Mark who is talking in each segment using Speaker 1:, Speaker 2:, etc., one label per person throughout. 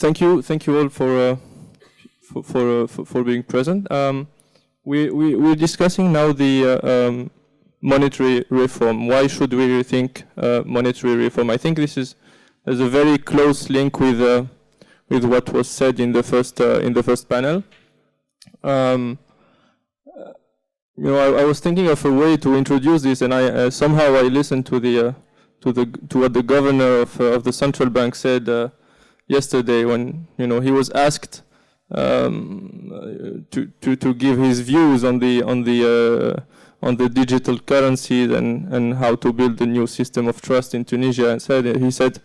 Speaker 1: thank you all for being present. We're discussing now the monetary reform. Why should we rethink monetary reform? I think there's a very close link with what was said in the first panel. You know, I was thinking of a way to introduce this, and I somehow I listened to what the governor of the central bank said yesterday, when he was asked to give his views on the digital currencies and how to build a new system of trust in Tunisia. And he said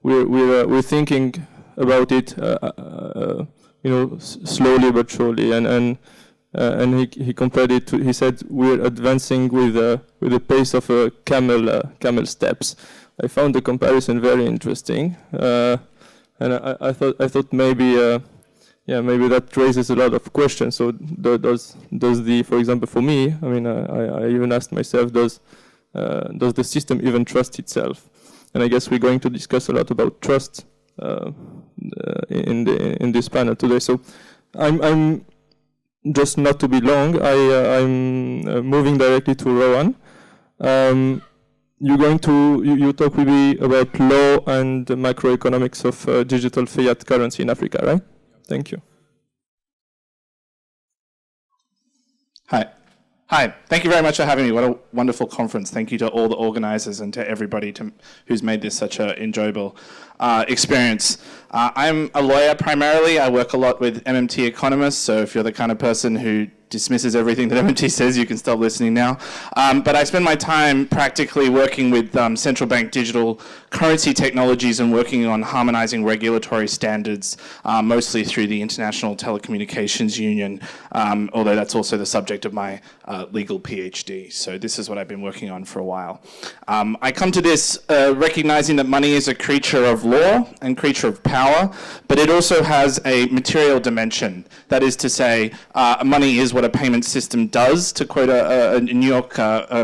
Speaker 1: we're thinking about it, slowly but surely, and he compared it to, he said, we're advancing with the pace of a camel steps. I found the comparison very interesting, and I thought maybe maybe that raises a lot of questions. So does for example, for me, I mean, I even asked myself, does the system even trust itself? And I guess we're going to discuss a lot about trust in this panel today. So I'm just not to be long, I'm moving directly to Rohan. Your talk will be about law and macroeconomics of digital fiat currency in Africa, right? Thank you.
Speaker 2: Hi, thank you very much for having me. What a wonderful conference. Thank you to all the organizers and to everybody who's made this such an enjoyable experience. I'm a lawyer primarily. I work a lot with MMT economists, so if you're the kind of person who dismisses everything that MMT says, you can stop listening now. But I spend my time practically working with central bank digital currency technologies and working on harmonizing regulatory standards, mostly through the International Telecommunications Union, although that's also the subject of my legal PhD. So this is what I've been working on for a while. I come to this recognizing that money is a creature of law and creature of power, but it also has a material dimension. That is to say, money is what a payment system does, to quote a New York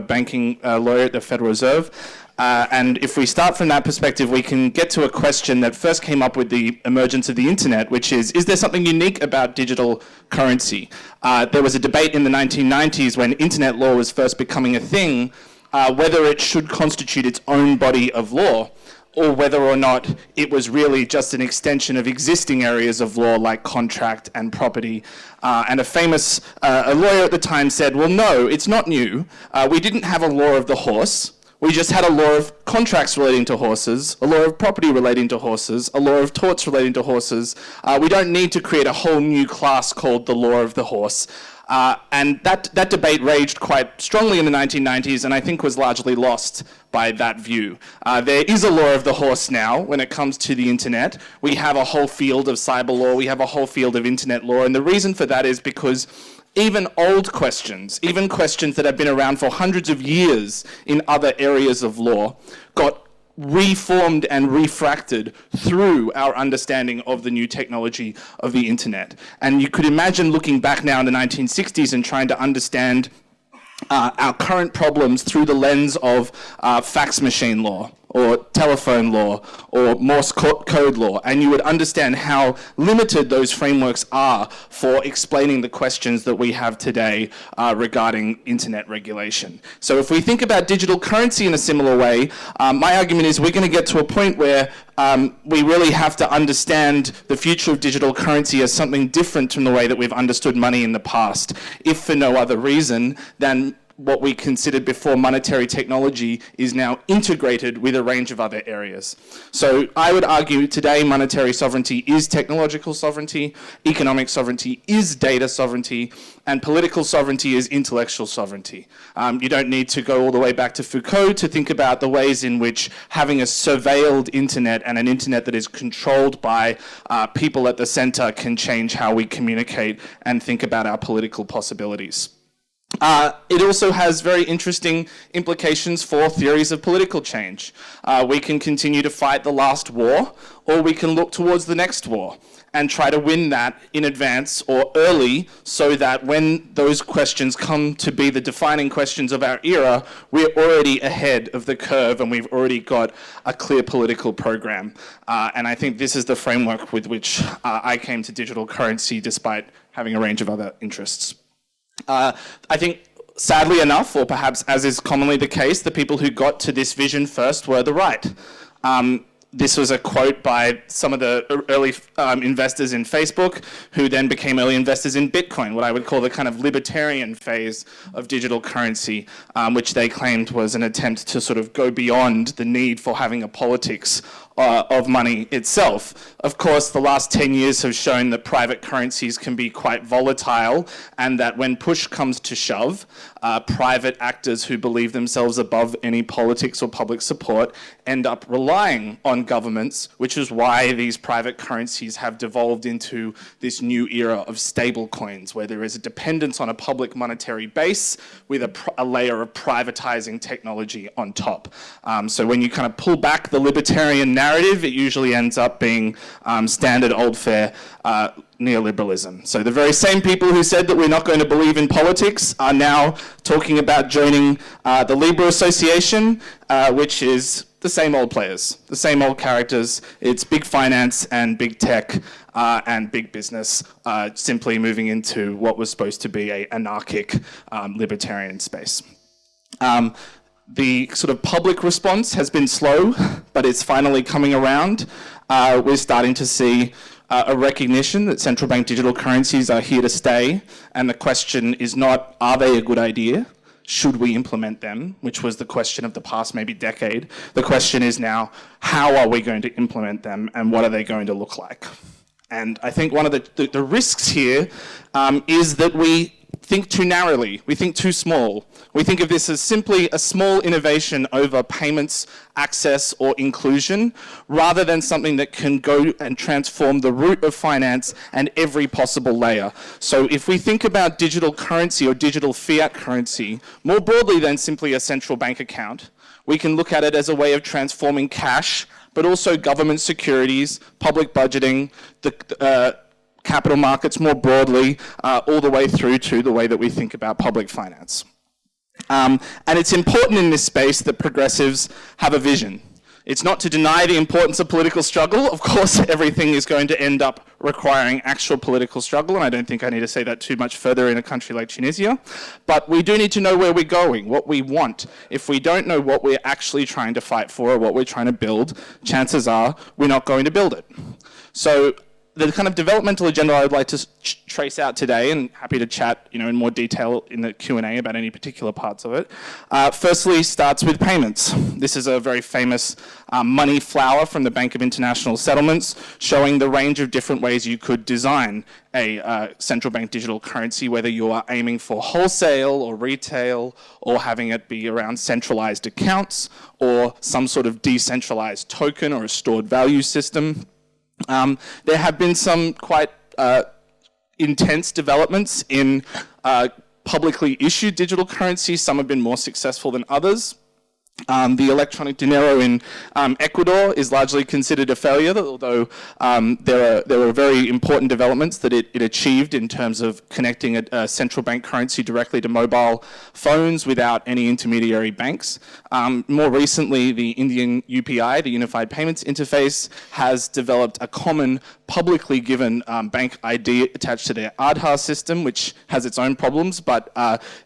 Speaker 2: banking lawyer at the Federal Reserve. And if we start from that perspective, we can get to a question that first came up with the emergence of the internet, which is there something unique about digital currency? There was a debate in the 1990s when internet law was first becoming a thing, whether it should constitute its own body of law, or whether or not it was really just an extension of existing areas of law like contract and property. And a famous a lawyer at the time said, well, no, it's not new. We didn't have a law of the horse. We just had a law of contracts relating to horses, a law of property relating to horses, a law of torts relating to horses. We don't need to create a whole new class called the law of the horse. And that debate raged quite strongly in the 1990s, and I think was largely lost by that view. There is a law of the horse now when it comes to the internet. We have a whole field of cyber law, we have a whole field of internet law, and the reason for that is because even old questions, even questions that have been around for hundreds of years in other areas of law, got reformed and refracted through our understanding of the new technology of the internet. And you could imagine looking back now in the 1960s and trying to understand our current problems through the lens of fax machine law, or telephone law, or Morse code law, and you would understand how limited those frameworks are for explaining the questions that we have today regarding internet regulation. So if we think about digital currency in a similar way, my argument is we're going to get to a point where we really have to understand the future of digital currency as something different from the way that we've understood money in the past, if for no other reason than what we considered before monetary technology is now integrated with a range of other areas. So I would argue today monetary sovereignty is technological sovereignty, economic sovereignty is data sovereignty, and political sovereignty is intellectual sovereignty. You don't need to go all the way back to Foucault to think about the ways in which having a surveilled internet and an internet that is controlled by people at the center can change how we communicate and think about our political possibilities. It also has very interesting implications for theories of political change. We can continue to fight the last war, or we can look towards the next war and try to win that in advance or early, so that when those questions come to be the defining questions of our era, we're already ahead of the curve and we've already got a clear political program. And I think this is the framework with which I came to digital currency, despite having a range of other interests. I think, sadly enough, or perhaps as is commonly the case, the people who got to this vision first were the right. This was a quote by some of the early investors in Facebook, who then became early investors in Bitcoin, what I would call the kind of libertarian phase of digital currency, which they claimed was an attempt to sort of go beyond the need for having a politics of money itself. Of course, the last 10 years have shown that private currencies can be quite volatile, and that when push comes to shove, private actors who believe themselves above any politics or public support end up relying on governments, which is why these private currencies have devolved into this new era of stable coins, where there is a dependence on a public monetary base with a layer of privatizing technology on top. So when you kind of pull back the libertarian narrative, it usually ends up being standard old fare neoliberalism. So the very same people who said that we're not going to believe in politics are now talking about joining the Libra Association, which is the same old players, the same old characters. It's big finance and big tech and big business simply moving into what was supposed to be an anarchic libertarian space. The sort of public response has been slow, but it's finally coming around. We're starting to see a recognition that central bank digital currencies are here to stay, and the question is not, are they a good idea? Should we implement them? Which was the question of the past maybe decade. The question is now, how are we going to implement them, and what are they going to look like? And I think one of the risks here is that we think too narrowly, we think too small. We think of this as simply a small innovation over payments, access, or inclusion, rather than something that can go and transform the root of finance and every possible layer. So if we think about digital currency or digital fiat currency, more broadly than simply a central bank account, we can look at it as a way of transforming cash, but also government securities, public budgeting, the capital markets more broadly, all the way through to the way that we think about public finance. And it's important in this space that progressives have a vision. It's not to deny the importance of political struggle. Of course, everything is going to end up requiring actual political struggle, and I don't think I need to say that too much further in a country like Tunisia. But we do need to know where we're going, what we want. If we don't know what we're actually trying to fight for or what we're trying to build, chances are we're not going to build it. So the kind of developmental agenda I would like to trace out today, and happy to chat, in more detail in the Q&A about any particular parts of it. Firstly, starts with payments. This is a very famous money flower from the Bank of International Settlements, showing the range of different ways you could design a central bank digital currency, whether you are aiming for wholesale or retail, or having it be around centralized accounts, or some sort of decentralized token or a stored value system. There have been some quite intense developments in publicly issued digital currencies. Some have been more successful than others. The electronic dinero in Ecuador is largely considered a failure, although there were very important developments that it achieved in terms of connecting a central bank currency directly to mobile phones without any intermediary banks. More recently, the Indian UPI, the Unified Payments Interface, has developed a common publicly given bank ID attached to their Aadhaar system, which has its own problems, but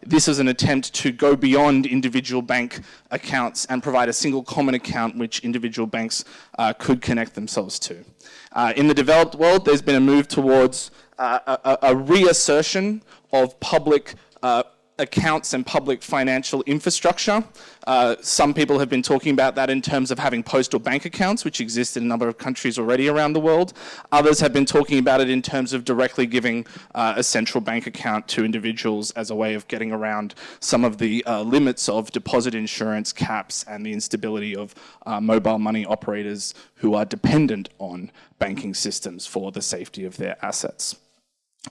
Speaker 2: this is an attempt to go beyond individual bank accounts and provide a single common account which individual banks could connect themselves to. In the developed world, there's been a move towards a reassertion of public accounts and public financial infrastructure. Some people have been talking about that in terms of having postal bank accounts, which exist in a number of countries already around the world. Others have been talking about it in terms of directly giving a central bank account to individuals as a way of getting around some of the limits of deposit insurance caps and the instability of mobile money operators who are dependent on banking systems for the safety of their assets.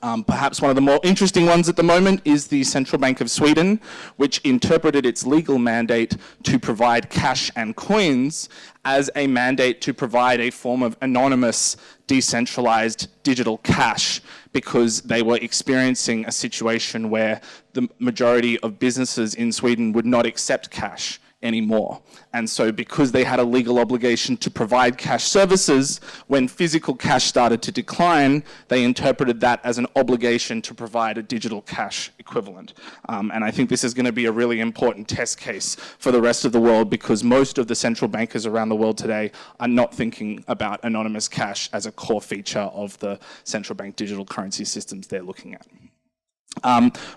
Speaker 2: Perhaps one of the more interesting ones at the moment is the Central Bank of Sweden, which interpreted its legal mandate to provide cash and coins as a mandate to provide a form of anonymous, decentralized digital cash, because they were experiencing a situation where the majority of businesses in Sweden would not accept cash anymore. And so because they had a legal obligation to provide cash services, when physical cash started to decline, they interpreted that as an obligation to provide a digital cash equivalent. And I think this is going to be a really important test case for the rest of the world, because most of the central bankers around the world today are not thinking about anonymous cash as a core feature of the central bank digital currency systems they're looking at.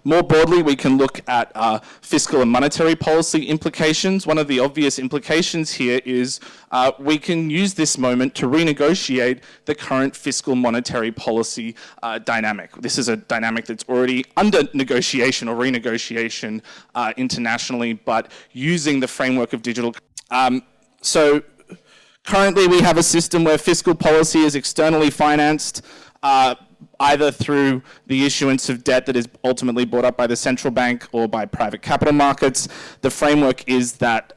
Speaker 2: More broadly, we can look at fiscal and monetary policy implications. One of the obvious implications here is we can use this moment to renegotiate the current fiscal monetary policy dynamic. This is a dynamic that's already under negotiation or renegotiation internationally, but using the framework of digital. So currently we have a system where fiscal policy is externally financed, either through the issuance of debt that is ultimately bought up by the central bank or by private capital markets. The framework is that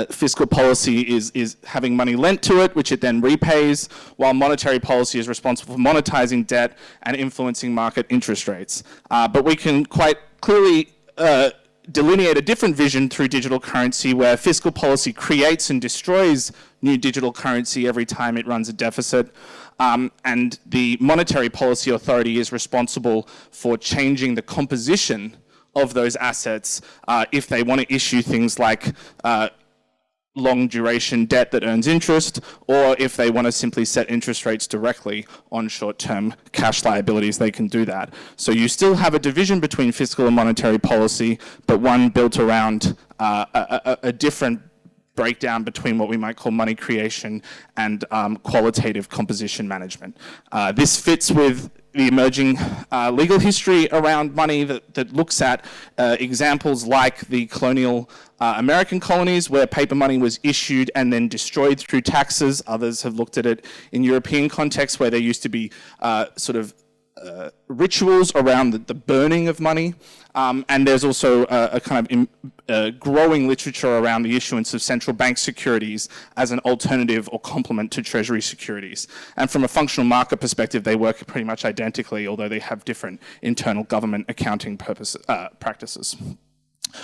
Speaker 2: fiscal policy is having money lent to it, which it then repays, while monetary policy is responsible for monetizing debt and influencing market interest rates. But we can quite clearly delineate a different vision through digital currency, where fiscal policy creates and destroys new digital currency every time it runs a deficit. And the monetary policy authority is responsible for changing the composition of those assets if they want to issue things like long duration debt that earns interest, or if they want to simply set interest rates directly on short-term cash liabilities, they can do that. So you still have a division between fiscal and monetary policy, but one built around a different breakdown between what we might call money creation and qualitative composition management. This fits with the emerging legal history around money that looks at examples like the colonial American colonies, where paper money was issued and then destroyed through taxes. Others have looked at it in European contexts, where there used to be rituals around the burning of money. And there's also a kind of growing literature around the issuance of central bank securities as an alternative or complement to treasury securities. And from a functional market perspective, they work pretty much identically, although they have different internal government accounting practices.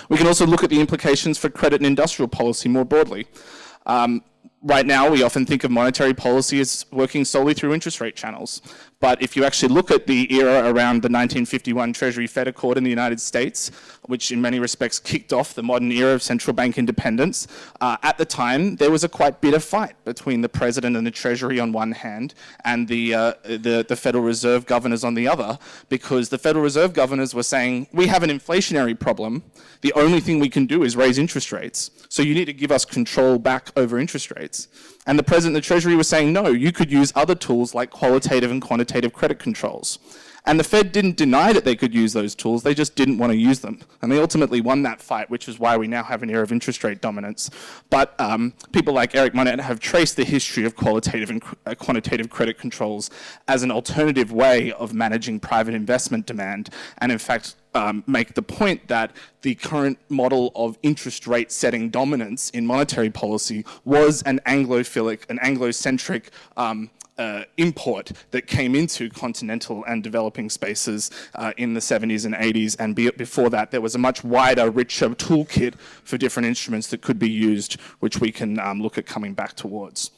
Speaker 2: We can also look at the implications for credit and industrial policy more broadly. Right now, we often think of monetary policy as working solely through interest rate channels. But if you actually look at the era around the 1951 Treasury Fed Accord in the United States, which in many respects kicked off the modern era of central bank independence, at the time, there was a quite bitter fight between the president and the Treasury on one hand, and the Federal Reserve governors on the other, because the Federal Reserve governors were saying, we have an inflationary problem. The only thing we can do is raise interest rates. So you need to give us control back over interest rates. And the president of the Treasury was saying, no, you could use other tools like qualitative and quantitative credit controls. And the Fed didn't deny that they could use those tools, they just didn't want to use them. And they ultimately won that fight, which is why we now have an era of interest rate dominance. But people like Eric Monette have traced the history of qualitative and quantitative credit controls as an alternative way of managing private investment demand, and in fact make the point that the current model of interest rate setting dominance in monetary policy was an Anglophilic, an Anglo-centric import that came into continental and developing spaces in the 70s and 80s, and before that there was a much wider, richer toolkit for different instruments that could be used, which we can look at coming back towards.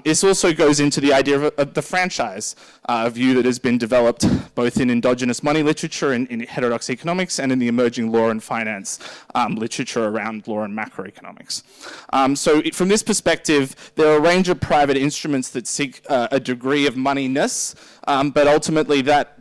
Speaker 2: This also goes into the idea of the franchise view that has been developed both in endogenous money literature, in heterodox economics, and in the emerging law and finance literature around law and macroeconomics. So from this perspective, there are a range of private instruments that seek a degree of moneyness, but ultimately that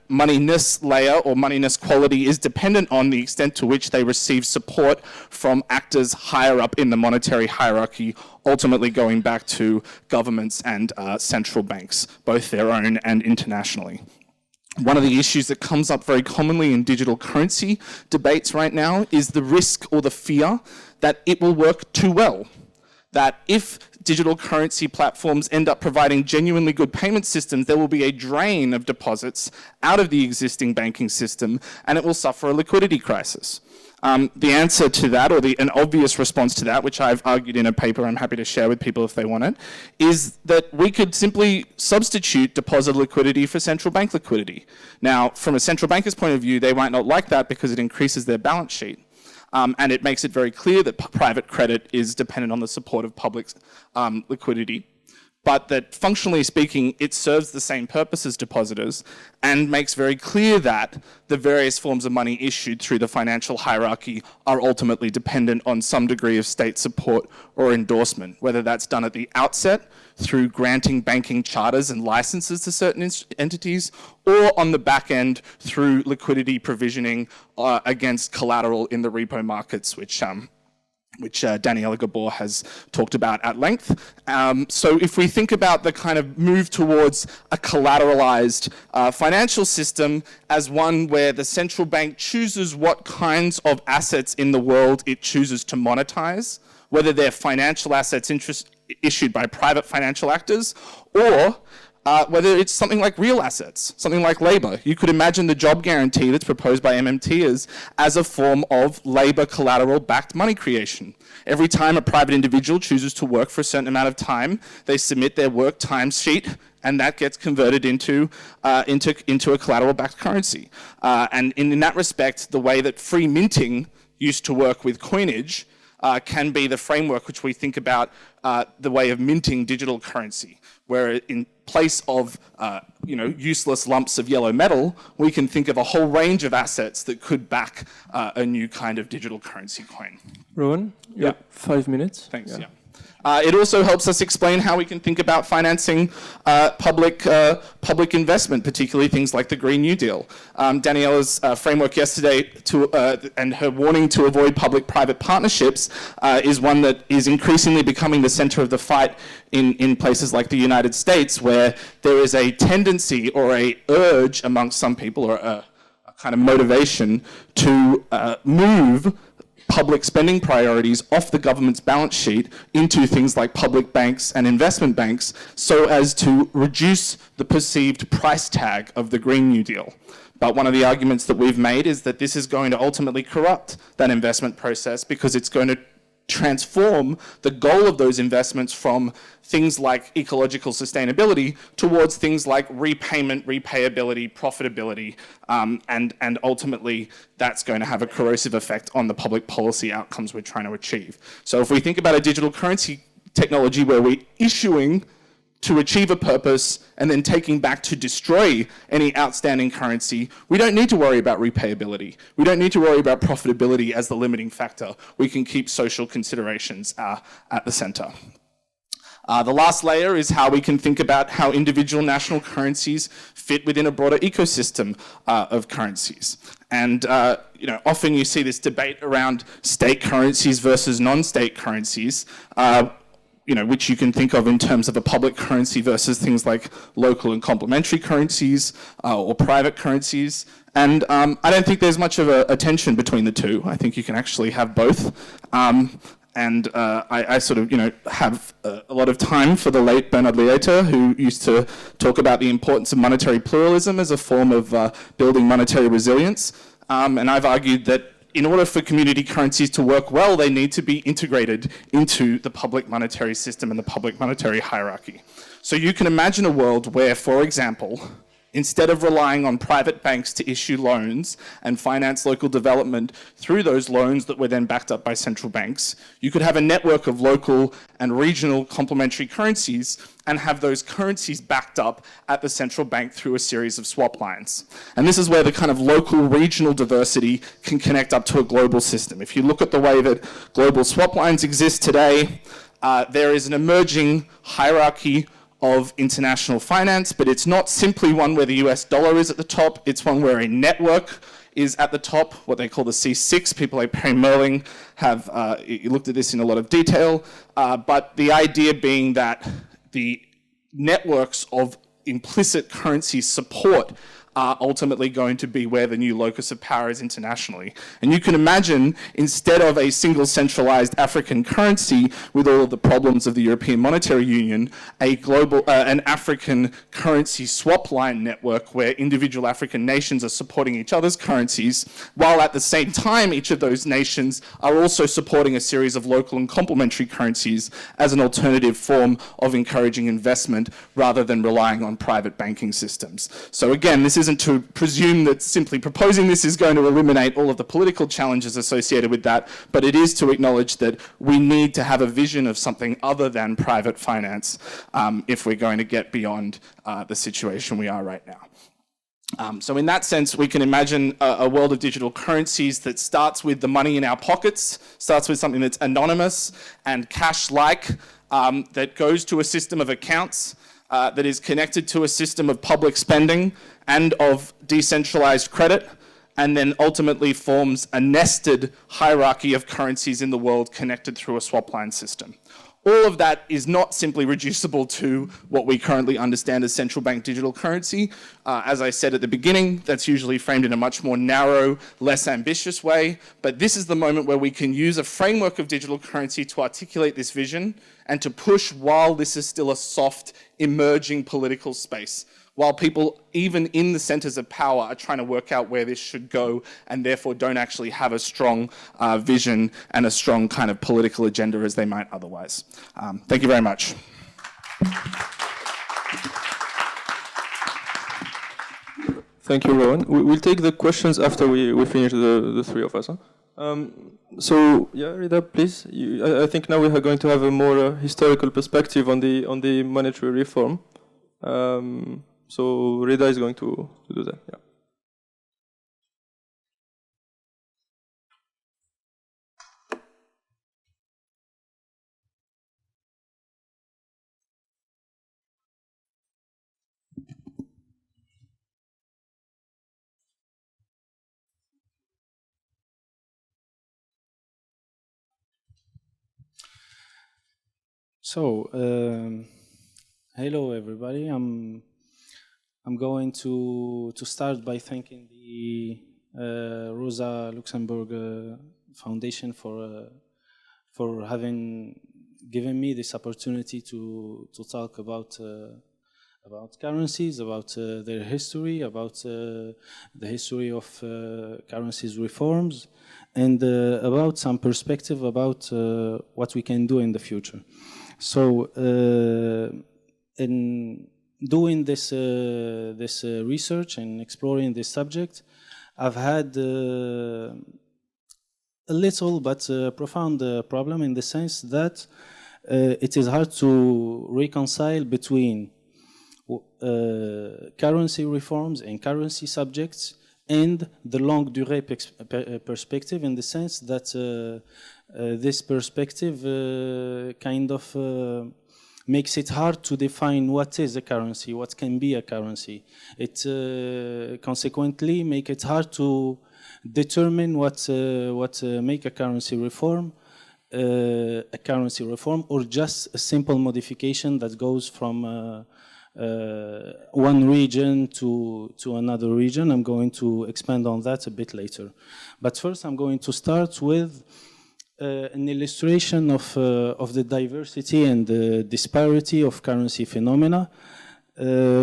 Speaker 2: moneyness layer or moneyness quality is dependent on the extent to which they receive support from actors higher up in the monetary hierarchy, ultimately going back to governments and central banks, both their own and internationally. One of the issues that comes up very commonly in digital currency debates right now is the risk or the fear that it will work too well. That if digital currency platforms end up providing genuinely good payment systems, there will be a drain of deposits out of the existing banking system, and it will suffer a liquidity crisis. The answer to that, or an obvious response to that, which I've argued in a paper I'm happy to share with people if they want it, is that we could simply substitute deposit liquidity for central bank liquidity. Now, from a central banker's point of view, they might not like that because it increases their balance sheet. And it makes it very clear that private credit is dependent on the support of public liquidity, but that functionally speaking, it serves the same purpose as depositors and makes very clear that the various forms of money issued through the financial hierarchy are ultimately dependent on some degree of state support or endorsement, whether that's done at the outset through granting banking charters and licenses to certain entities, or on the back end through liquidity provisioning against collateral in the repo markets, which Daniela Gabor has talked about at length. So if we think about the kind of move towards a collateralized financial system as one where the central bank chooses what kinds of assets in the world it chooses to monetize, whether they're financial assets issued by private financial actors, or whether it's something like real assets, something like labor. You could imagine the job guarantee that's proposed by MMT as a form of labor collateral-backed money creation. Every time a private individual chooses to work for a certain amount of time, they submit their work time sheet, and that gets converted into a collateral-backed currency. And in that respect, the way that free minting used to work with coinage can be the framework which we think about the way of minting digital currency, where in place of useless lumps of yellow metal, we can think of a whole range of assets that could back a new kind of digital currency coin.
Speaker 1: Rohan, you have 5 minutes.
Speaker 2: Thanks. Yeah. It also helps us explain how we can think about financing public investment, particularly things like the Green New Deal. Daniela's framework yesterday and her warning to avoid public-private partnerships is one that is increasingly becoming the center of the fight in places like the United States, where there is a tendency or a urge amongst some people, or a kind of motivation to move public spending priorities off the government's balance sheet into things like public banks and investment banks, so as to reduce the perceived price tag of the Green New Deal. But one of the arguments that we've made is that this is going to ultimately corrupt that investment process, because it's going to transform the goal of those investments from things like ecological sustainability towards things like repayment, repayability, profitability, and ultimately that's going to have a corrosive effect on the public policy outcomes we're trying to achieve. So if we think about a digital currency technology where we're issuing to achieve a purpose and then taking back to destroy any outstanding currency, we don't need to worry about repayability. We don't need to worry about profitability as the limiting factor. We can keep social considerations at the center. The last layer is how we can think about how individual national currencies fit within a broader ecosystem of currencies. And often you see this debate around state currencies versus non-state currencies, which you can think of in terms of a public currency versus things like local and complementary currencies or private currencies. And I don't think there's much of a tension between the two. I think you can actually have both. I sort of, have a lot of time for the late Bernard Lieta, who used to talk about the importance of monetary pluralism as a form of building monetary resilience. And I've argued that in order for community currencies to work well, they need to be integrated into the public monetary system and the public monetary hierarchy. So you can imagine a world where, for example, instead of relying on private banks to issue loans and finance local development through those loans that were then backed up by central banks, you could have a network of local and regional complementary currencies and have those currencies backed up at the central bank through a series of swap lines. And this is where the kind of local regional diversity can connect up to a global system. If you look at the way that global swap lines exist today, there is an emerging hierarchy of international finance, but it's not simply one where the US dollar is at the top, it's one where a network is at the top, what they call the C6. People like Perry Merling have looked at this in a lot of detail, but the idea being that the networks of implicit currency support are ultimately going to be where the new locus of power is internationally. And you can imagine, instead of a single centralized African currency with all of the problems of the European Monetary Union, a global, an African currency swap line network where individual African nations are supporting each other's currencies, while at the same time each of those nations are also supporting a series of local and complementary currencies as an alternative form of encouraging investment rather than relying on private banking systems. So again, this isn't to presume that simply proposing this is going to eliminate all of the political challenges associated with that, but it is to acknowledge that we need to have a vision of something other than private finance if we're going to get beyond the situation we are right now. So in that sense, we can imagine a world of digital currencies that starts with the money in our pockets, starts with something that's anonymous and cash-like, that goes to a system of accounts, that is connected to a system of public spending and of decentralized credit, and then ultimately forms a nested hierarchy of currencies in the world connected through a swap line system. All of that is not simply reducible to what we currently understand as central bank digital currency. As I said at the beginning, that's usually framed in a much more narrow, less ambitious way. But this is the moment where we can use a framework of digital currency to articulate this vision and to push while this is still a soft, emerging political space. While people, even in the centers of power, are trying to work out where this should go and therefore don't actually have a strong vision and a strong kind of political agenda as they might otherwise. Thank you very much.
Speaker 1: Thank you, Rohan. We'll take the questions after we finish the three of us. Huh? So, yeah, Reda, please. I think now we are going to have a more historical perspective on the monetary reform. So Reda is going to do that. Yeah.
Speaker 3: So, hello everybody. I'm going to start by thanking the Rosa Luxemburg Foundation for having given me this opportunity to talk about currencies, about their history, about the history of currencies reforms, and about some perspective about what we can do in the future. So, in doing this research and exploring this subject, I've had a little but profound problem in the sense that it is hard to reconcile between currency reforms and currency subjects and the longue durée perspective, in the sense that this perspective kind of makes it hard to define what is a currency, what can be a currency. It consequently makes it hard to determine what make a currency reform, or just a simple modification that goes from one region to another region. I'm going to expand on that a bit later. But first I'm going to start with an illustration of the diversity and the disparity of currency phenomena,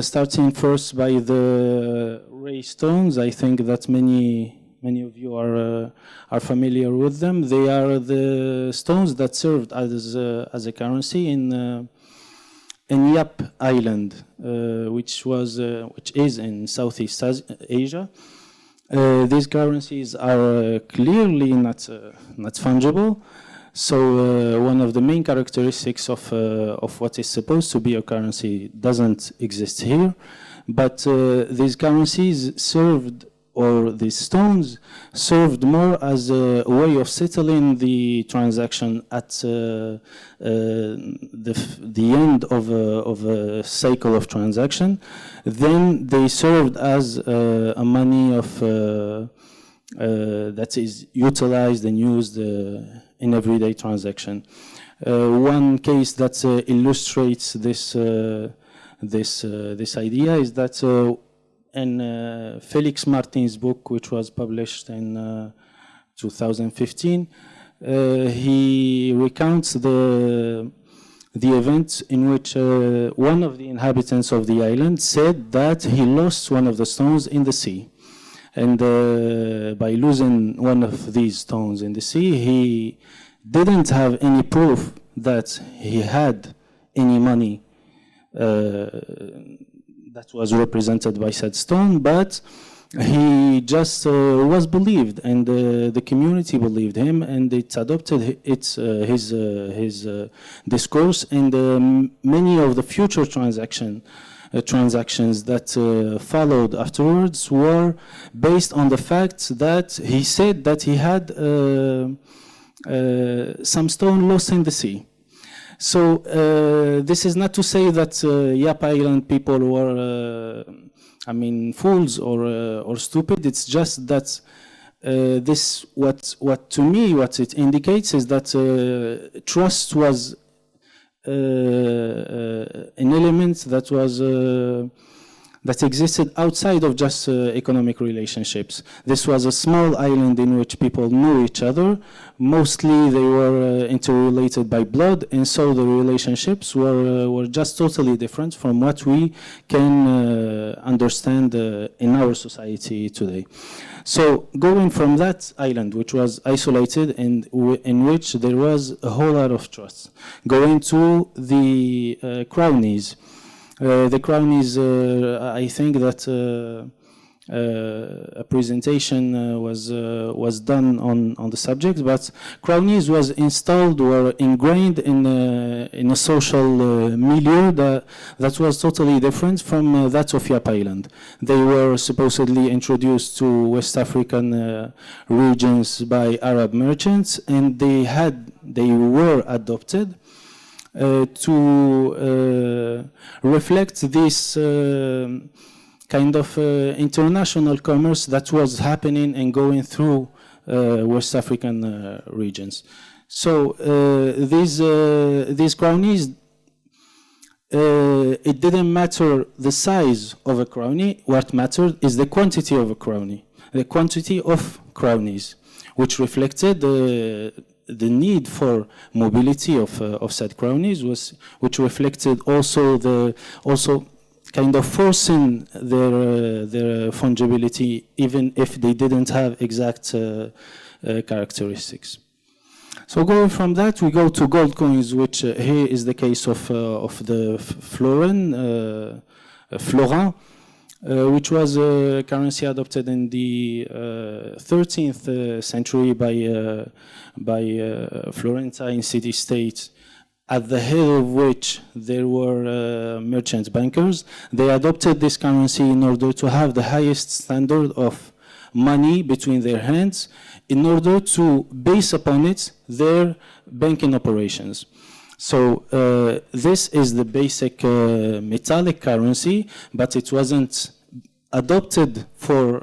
Speaker 3: starting first by the ray stones. I think that many of you are familiar with them. They are the stones that served as a currency in Yap Island, which is in Southeast Asia. These currencies are clearly not fungible. So one of the main characteristics of what is supposed to be a currency doesn't exist here. But these currencies served, or these stones served more as a way of settling the transaction at the end of a cycle of transaction. Then they served as a money that is utilized and used in everyday transaction. One case that illustrates this idea is that in Felix Martin's book, which was published in 2015, he recounts the event in which one of the inhabitants of the island said that he lost one of the stones in the sea. And by losing one of these stones in the sea, he didn't have any proof that he had any money that was represented by said stone, but he just was believed, and the community believed him, and it adopted his discourse, and many of the future transactions that followed afterwards were based on the fact that he said that he had some stone lost in the sea. So this is not to say that Yap Island people were, fools or stupid. It's just that what to me, what it indicates is that trust was an element that was that existed outside of just economic relationships. This was a small island in which people knew each other. Mostly they were interrelated by blood, and so the relationships were just totally different from what we can understand in our society today. So going from that island, which was isolated and in which there was a whole lot of trust, going to the crownies. The crownies, I think that a presentation was done on the subject, but crownies was installed or ingrained in a social milieu that was totally different from that of Yap Island. They were supposedly introduced to West African regions by Arab merchants, and they were adopted to reflect this kind of international commerce that was happening and going through West African regions. So these crownies, it didn't matter the size of a crownie. What mattered is the quantity of a crownie, the quantity of crownies, which reflected the need for mobility of said crownies, which reflected also kind of forcing their fungibility, even if they didn't have exact characteristics. So going from that, we go to gold coins, which here is the case of the florin, which was a currency adopted in the 13th century by Florentine city-states, at the head of which there were merchant bankers. They adopted this currency in order to have the highest standard of money between their hands, in order to base upon it their banking operations. So this is the basic metallic currency, but it wasn't adopted for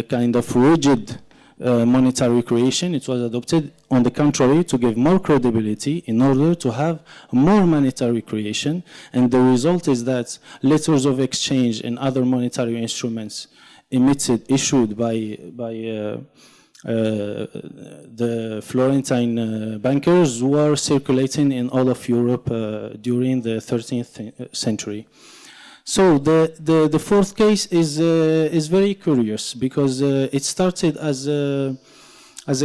Speaker 3: kind of rigid monetary creation. It was adopted, on the contrary, to give more credibility in order to have more monetary creation. And the result is that letters of exchange and other monetary instruments issued by the Florentine bankers were circulating in all of Europe during the 13th century. So the fourth case is very curious, because it started as a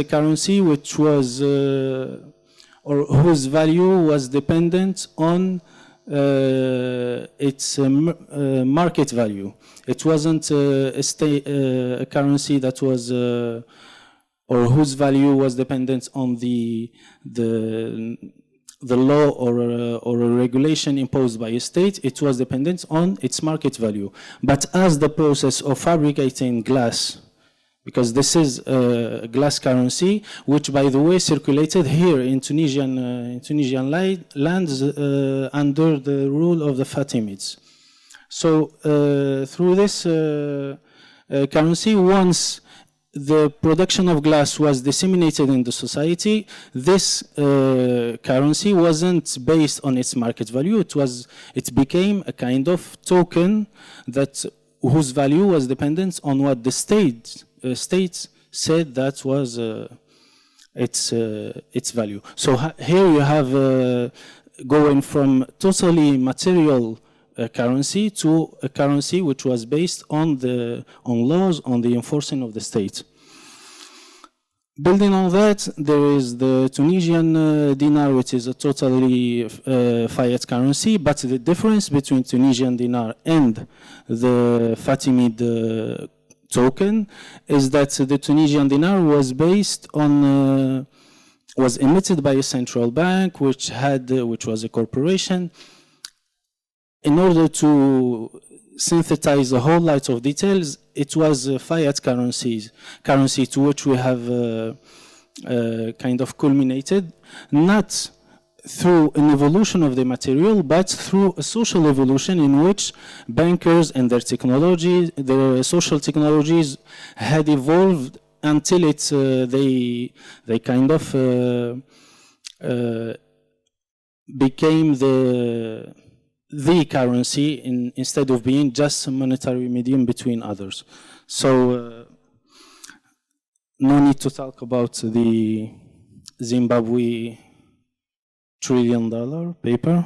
Speaker 3: currency which was or whose value was dependent on its market value. It wasn't a currency that was or whose value was dependent on the law or a regulation imposed by a state. It was dependent on its market value. But as the process of fabricating glass, because this is a glass currency, which, by the way, circulated here in Tunisian lands under the rule of the Fatimids. So through this currency, once the production of glass was disseminated in the society, this currency wasn't based on its market value. It became a kind of token that whose value was dependent on what the states said that was its value. So here you have going from totally material currency to a currency which was based on laws, on the enforcing of the state. Building on that, there is the Tunisian dinar, which is a totally fiat currency, but the difference between Tunisian dinar and the Fatimid token is that the Tunisian dinar was based on, was emitted by a central bank, which was a corporation. In order to synthesize a whole lot of details, it was a fiat currency to which we have kind of culminated, not through an evolution of the material, but through a social evolution in which bankers and their technology, their social technologies had evolved until they kind of became the currency instead of being just a monetary medium between others. So no need to talk about the Zimbabwe $1 trillion paper.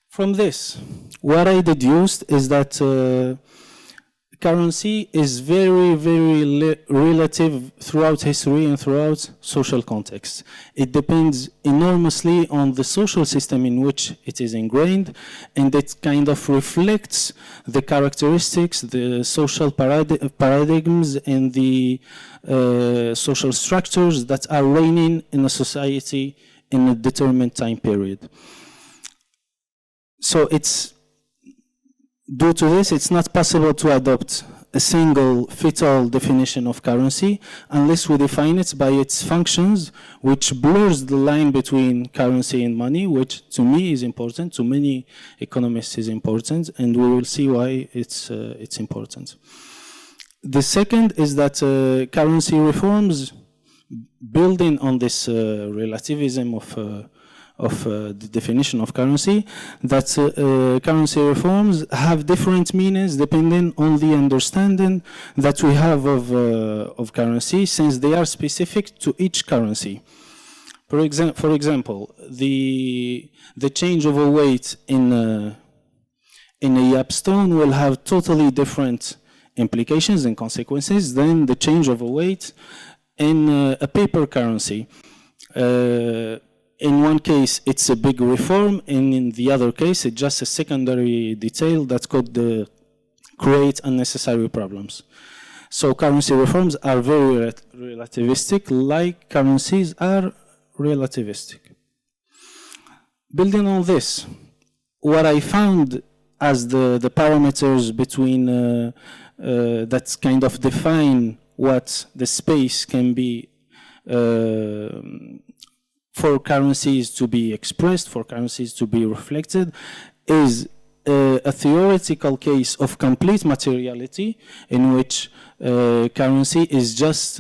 Speaker 3: From this, what I deduced is that currency is very, very relative throughout history and throughout social context. It depends enormously on the social system in which it is ingrained, and it kind of reflects the characteristics, the social paradigms, and the social structures that are reigning in a society in a determined time period. So due to this, it's not possible to adopt a single fit-all definition of currency unless we define it by its functions, which blurs the line between currency and money, which to me is important, to many economists is important, and we will see why it's important. The second is that currency reforms, building on this relativism of the definition of currency, that currency reforms have different meanings depending on the understanding that we have of currency, since they are specific to each currency. For example, the change of a weight in a yapstone will have totally different implications and consequences than the change of a weight in a paper currency. In one case, it's a big reform, and in the other case, it's just a secondary detail that could create unnecessary problems. So currency reforms are very relativistic, like currencies are relativistic. Building on this, what I found as the parameters between that kind of define what the space can be for currencies to be expressed, for currencies to be reflected, is a theoretical case of complete materiality in which currency is just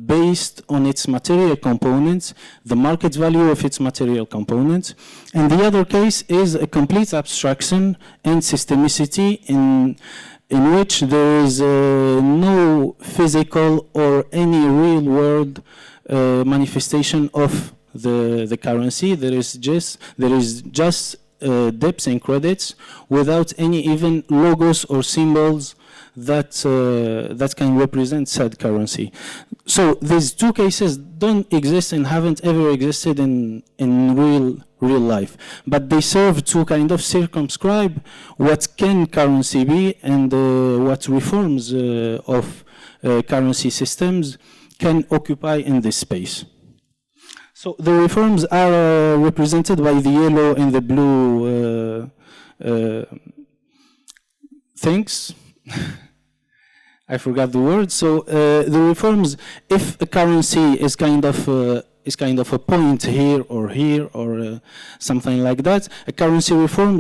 Speaker 3: based on its material components, the market value of its material components. And the other case is a complete abstraction and systemicity in which there is no physical or any real world manifestation of the currency. There is just debits and credits without any even logos or symbols that can represent said currency. So these two cases don't exist and haven't ever existed in real life, but they serve to kind of circumscribe what can currency be and what reforms of currency systems can occupy in this space. So the reforms are represented by the yellow and the blue things. I forgot the word. So the reforms, if a currency is kind of a point here or something like that, a currency reform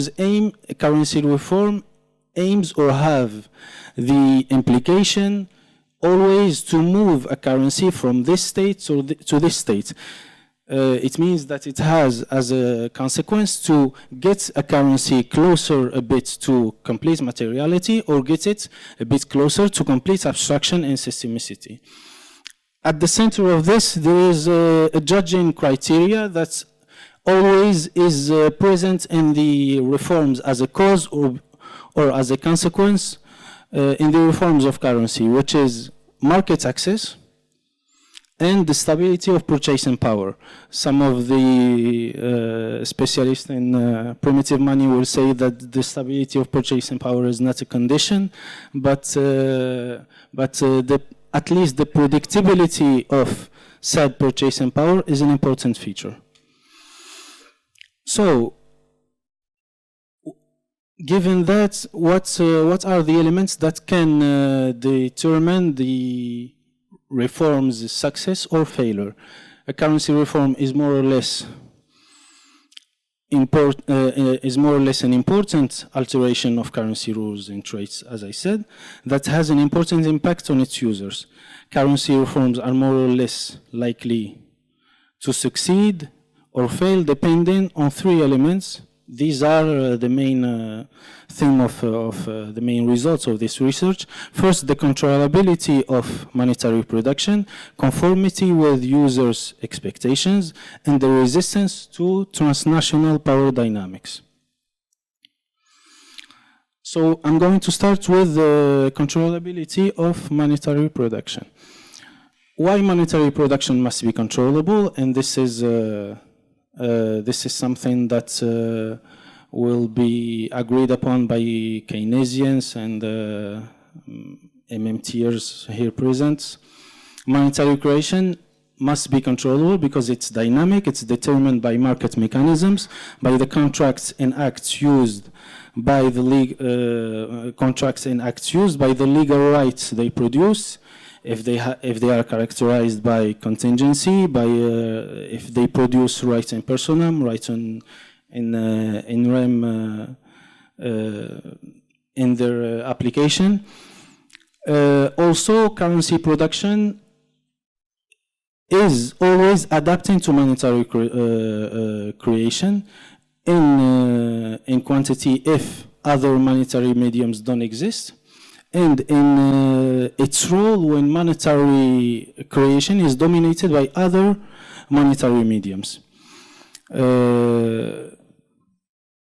Speaker 3: aims or have the implication always to move a currency from this state to this state. It means that it has as a consequence to get a currency closer a bit to complete materiality or get it a bit closer to complete abstraction and systemicity. At the center of this, there is a judging criteria that always is present in the reforms as a cause or as a consequence in the reforms of currency, which is market access and the stability of purchasing power. Some of the specialists in primitive money will say that the stability of purchasing power is not a condition, but at least the predictability of said purchasing power is an important feature. So, given that, what are the elements that can determine the reform's success or failure? A currency reform is more or less an important alteration of currency rules and traits, as I said, that has an important impact on its users. Currency reforms are more or less likely to succeed or fail depending on three elements. These are the main theme of the main results of this research. First, the controllability of monetary production, conformity with users' expectations, and the resistance to transnational power dynamics. So I'm going to start with the controllability of monetary production. Why monetary production must be controllable? And this is something that will be agreed upon by Keynesians and MMTers here present. Monetary creation must be controllable because it's dynamic, it's determined by market mechanisms, by the contracts and acts used by the legal rights they produce, if they are characterized by contingency, by if they produce rights in personam, rights in rem in their application. Also, currency production is always adapting to monetary creation in quantity if other monetary mediums don't exist, and in its role when monetary creation is dominated by other monetary mediums.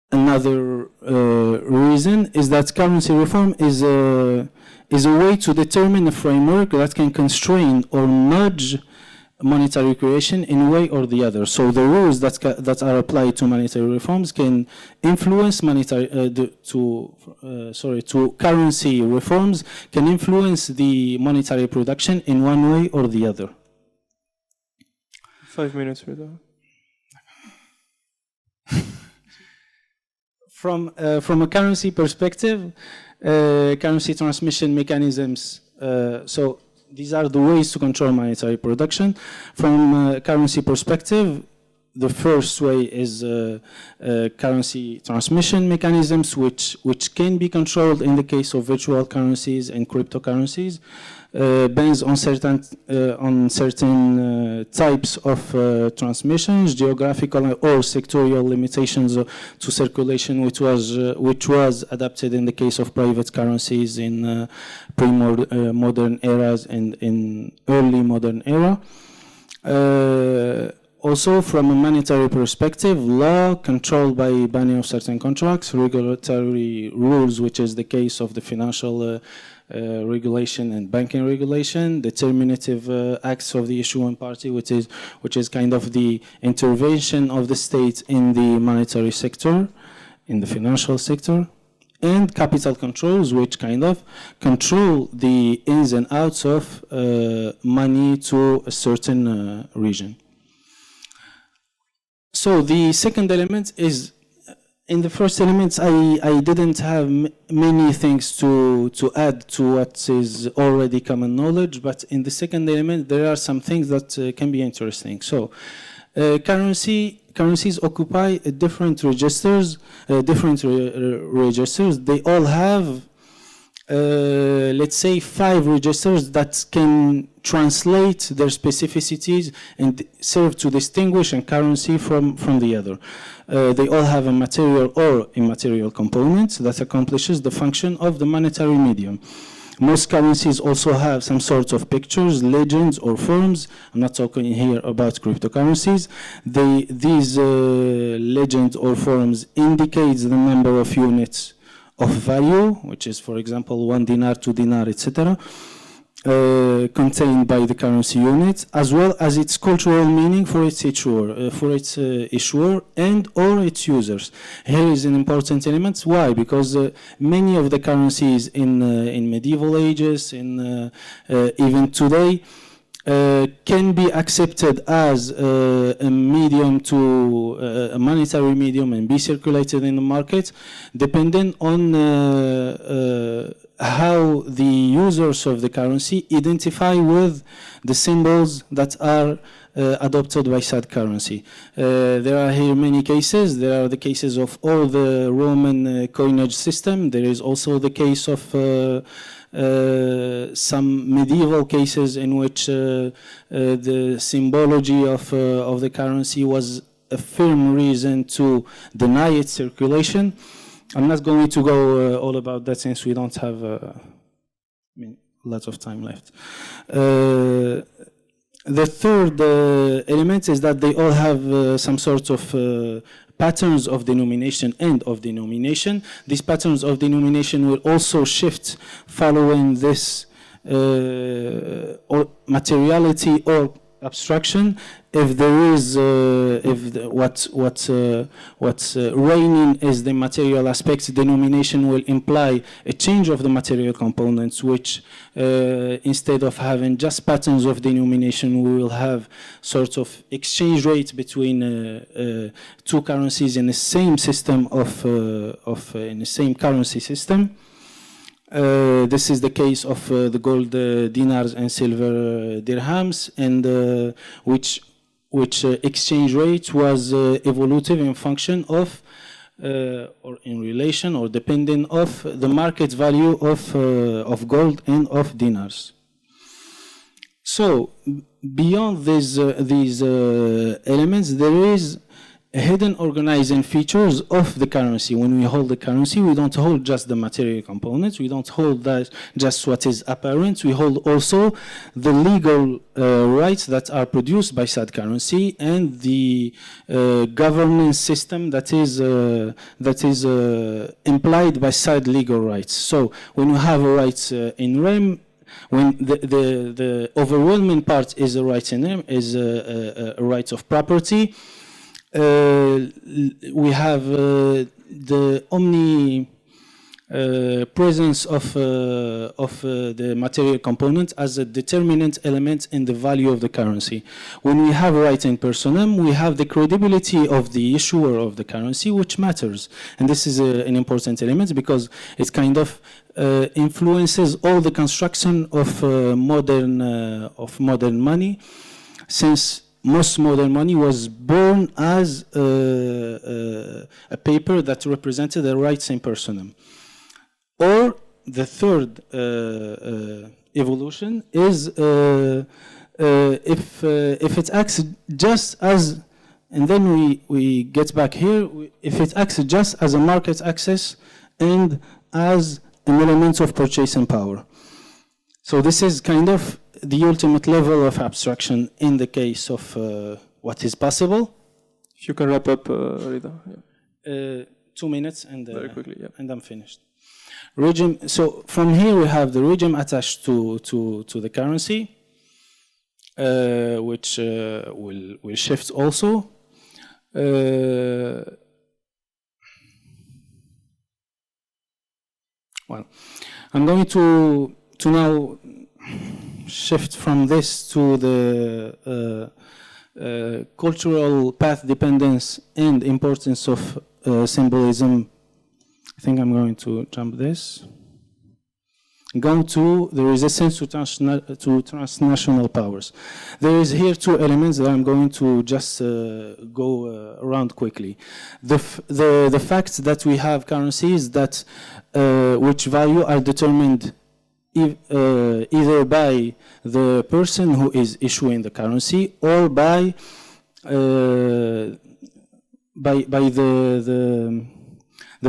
Speaker 3: Another reason is that currency reform is a way to determine a framework that can constrain or nudge monetary creation in a way or the other. So the rules that are applied to monetary reforms can influence to currency reforms can influence the monetary production in one way or the other.
Speaker 1: 5 minutes, Reda.
Speaker 3: From a currency perspective, currency transmission mechanisms. So these are the ways to control monetary production. From a currency perspective, the first way is currency transmission mechanisms, which can be controlled in the case of virtual currencies and cryptocurrencies, based on certain types of transmissions, geographical or sectorial limitations to circulation, which was adapted in the case of private currencies in pre-modern eras and in early modern era. Also, from a monetary perspective, law controlled by banning of certain contracts, regulatory rules, which is the case of the financial regulation and banking regulation, determinative acts of the issuing party, which is kind of the intervention of the state in the monetary sector, in the financial sector, and capital controls, which kind of control the ins and outs of money to a certain region. So the second element is, in the first elements, I didn't have many things to add to what is already common knowledge, but in the second element, there are some things that can be interesting. So currencies occupy different registers, They all have let's say 5 registers that can translate their specificities and serve to distinguish a currency from the other. They all have a material or immaterial component that accomplishes the function of the monetary medium. Most currencies also have some sorts of pictures, legends, or forms. I'm not talking here about cryptocurrencies. These legends or forms indicate the number of units of value, which is, for example, 1 dinar, 2 dinar, etc., contained by the currency unit, as well as its cultural meaning for its issuer and or its users. Here is an important element. Why? Because many of the currencies in medieval ages, even today, can be accepted as a medium to a monetary medium and be circulated in the market, depending on how the users of the currency identify with the symbols that are adopted by said currency. There are here many cases. There are the cases of all the Roman coinage system. There is also the case of some medieval cases in which the symbology of the currency was a firm reason to deny its circulation. I'm not going to go all about that since we don't have lots of time left. The third element is that they all have some sort of patterns of denomination and of denomination. These patterns of denomination will also shift following this or materiality or abstraction. If there is, what's reigning is the material aspects, denomination will imply a change of the material components, which instead of having just patterns of denomination, we will have sort of exchange rate between two currencies in the same system in the same currency system. This is the case of the gold dinars and silver dirhams, and which exchange rate was evolutive in function of or in relation or depending of the market value of gold and of dinars. So beyond these elements, there is hidden organizing features of the currency. When we hold the currency, we don't hold just the material components, we don't hold that just what is apparent, we hold also the legal rights that are produced by said currency and the governance system that is implied by said legal rights. So when you have a right in rem, when the overwhelming part is a right in rem, is a right of property, we have the presence of the material component as a determinant element in the value of the currency. When we have right in personam, we have the credibility of the issuer of the currency, which matters. And this is an important element because it kind of influences all the construction of modern money, since most modern money was born as a paper that represented the rights in personam. Or the third evolution is if it acts just as, and then we get back here, if it acts just as a market access and as an element of purchasing power. So this is kind of the ultimate level of abstraction in the case of what is possible.
Speaker 1: If you can wrap up, Reda.
Speaker 3: Yeah. 2 minutes and
Speaker 1: very quickly, yeah.
Speaker 3: And I'm finished. Regime. So from here we have the regime attached to the currency, which will shift also. Well, I'm going to now shift from this to the cultural path dependence and importance of symbolism. I think I'm going to jump this. go to the resistance to transnational powers. There is here two elements that I'm going to just go around quickly. The fact that we have currencies that which value are determined either by the person who is issuing the currency or by the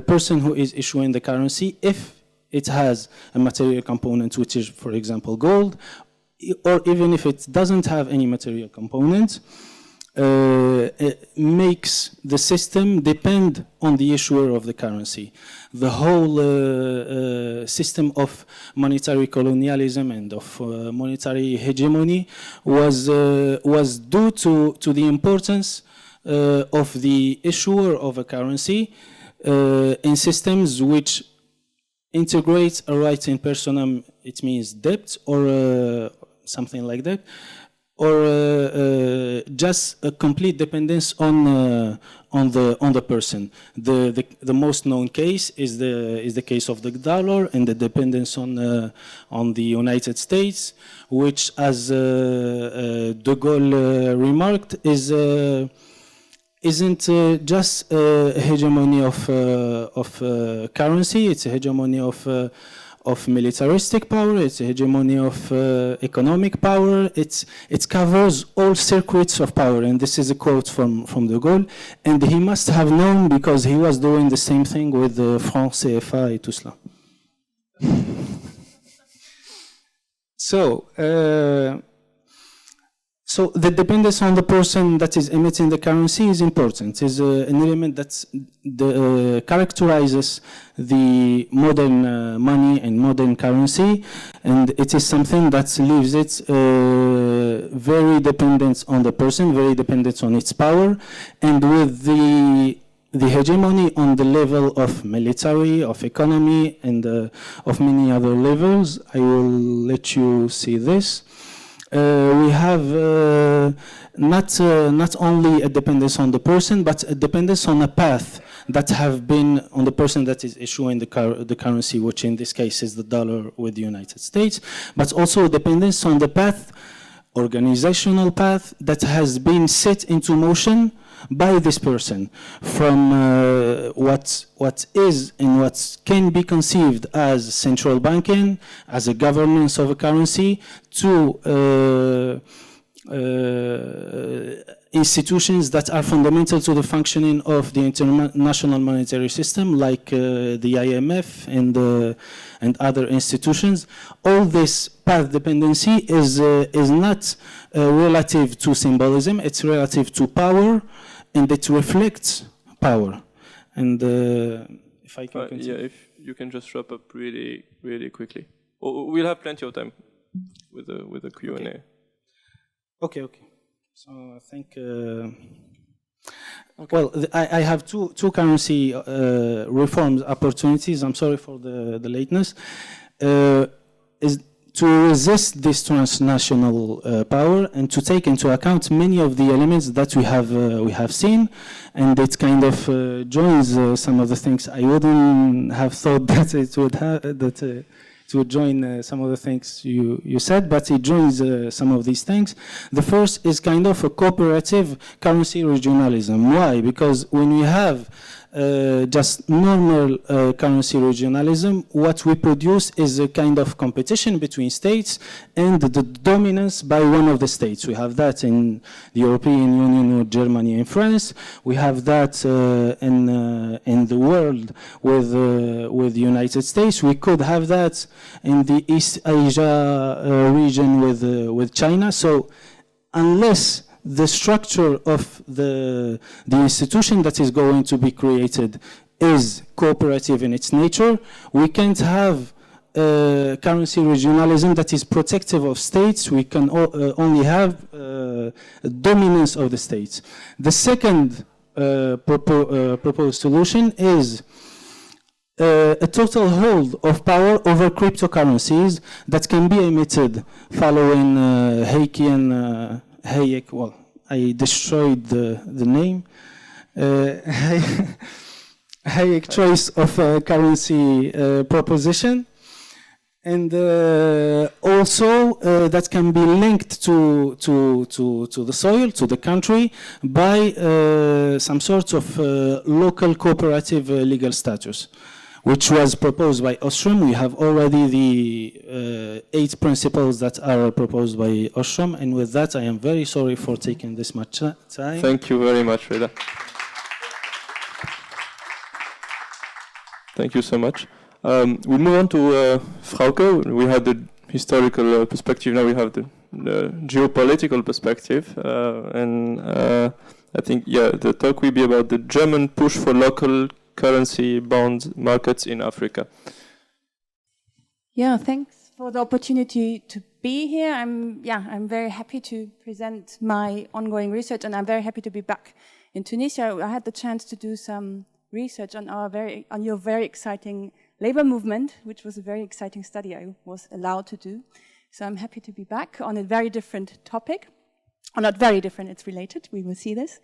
Speaker 3: person who is issuing the currency, if it has a material component, which is, for example, gold, or even if it doesn't have any material component, it makes the system depend on the issuer of the currency. The whole system of monetary colonialism and of monetary hegemony was due to the importance of the issuer of a currency in systems which integrate a right in personam, it means debt or something like that, or just a complete dependence on the person. The most known case is the case of the dollar and the dependence on the United States, which, as de Gaulle remarked, isn't just a hegemony of currency. It's a hegemony of militaristic power. It's a hegemony of economic power. It covers all circuits of power. And this is a quote from de Gaulle. And he must have known, because he was doing the same thing with the franc CFA et tout cela. So the dependence on the person that is emitting the currency is important. It's an element that characterizes the modern money and modern currency, and it is something that leaves it very dependent on the person, very dependent on its power, and with the hegemony on the level of military, of economy, and of many other levels. I will let you see this. We have not only a dependence on the person, but a dependence on a path that have been on the person that is issuing the currency, which in this case is the dollar with the United States, but also a dependence on the path, organizational path, that has been set into motion by this person, from what is and what can be conceived as central banking, as a governance of a currency, to institutions that are fundamental to the functioning of the international monetary system, like the IMF and other institutions. All this path dependency is not relative to symbolism, it's relative to power, and it reflects power. And if I can continue.
Speaker 1: Yeah, if you can just wrap up really, really quickly. We'll have plenty of time with the Q&A.
Speaker 3: Okay. So I think, well, I have two currency reforms opportunities. I'm sorry for the lateness. Is to resist this transnational power and to take into account many of the elements that we have seen, and it kind of joins some of the things I wouldn't have thought that it would have it would join some of the things you said, but it joins some of these things. The first is kind of a cooperative currency regionalism. Why? Because when we have just normal currency regionalism, what we produce is a kind of competition between states and the dominance by one of the states. We have that in the European Union with Germany and France. We have that in the world with the United States. We could have that in the East Asia region with China. So unless the structure of the institution that is going to be created is cooperative in its nature, we can't have currency regionalism that is protective of states. We can only have dominance of the states. The second proposed solution is a total hold of power over cryptocurrencies that can be emitted following Hayek, well, I destroyed the name. Hayek choice of currency proposition. And also that can be linked to the soil, to the country, by some sorts of local cooperative legal status, which was proposed by Ostrom. We have already the 8 principles that are proposed by Ostrom, and with that I am very sorry for taking this much time.
Speaker 1: Thank you very much, Reda. Thank you so much. We move on to Frauke. We had the historical perspective, now we have the geopolitical perspective. I think, the talk will be about the German push for local currency bond markets in Africa.
Speaker 4: Yeah, thanks for the opportunity to be here. I'm very happy to present my ongoing research, and I'm very happy to be back in Tunisia. I had the chance to do some research on your very exciting labor movement, which was a very exciting study I was allowed to do. So I'm happy to be back on a very different topic. Or not very different, it's related, we will see this.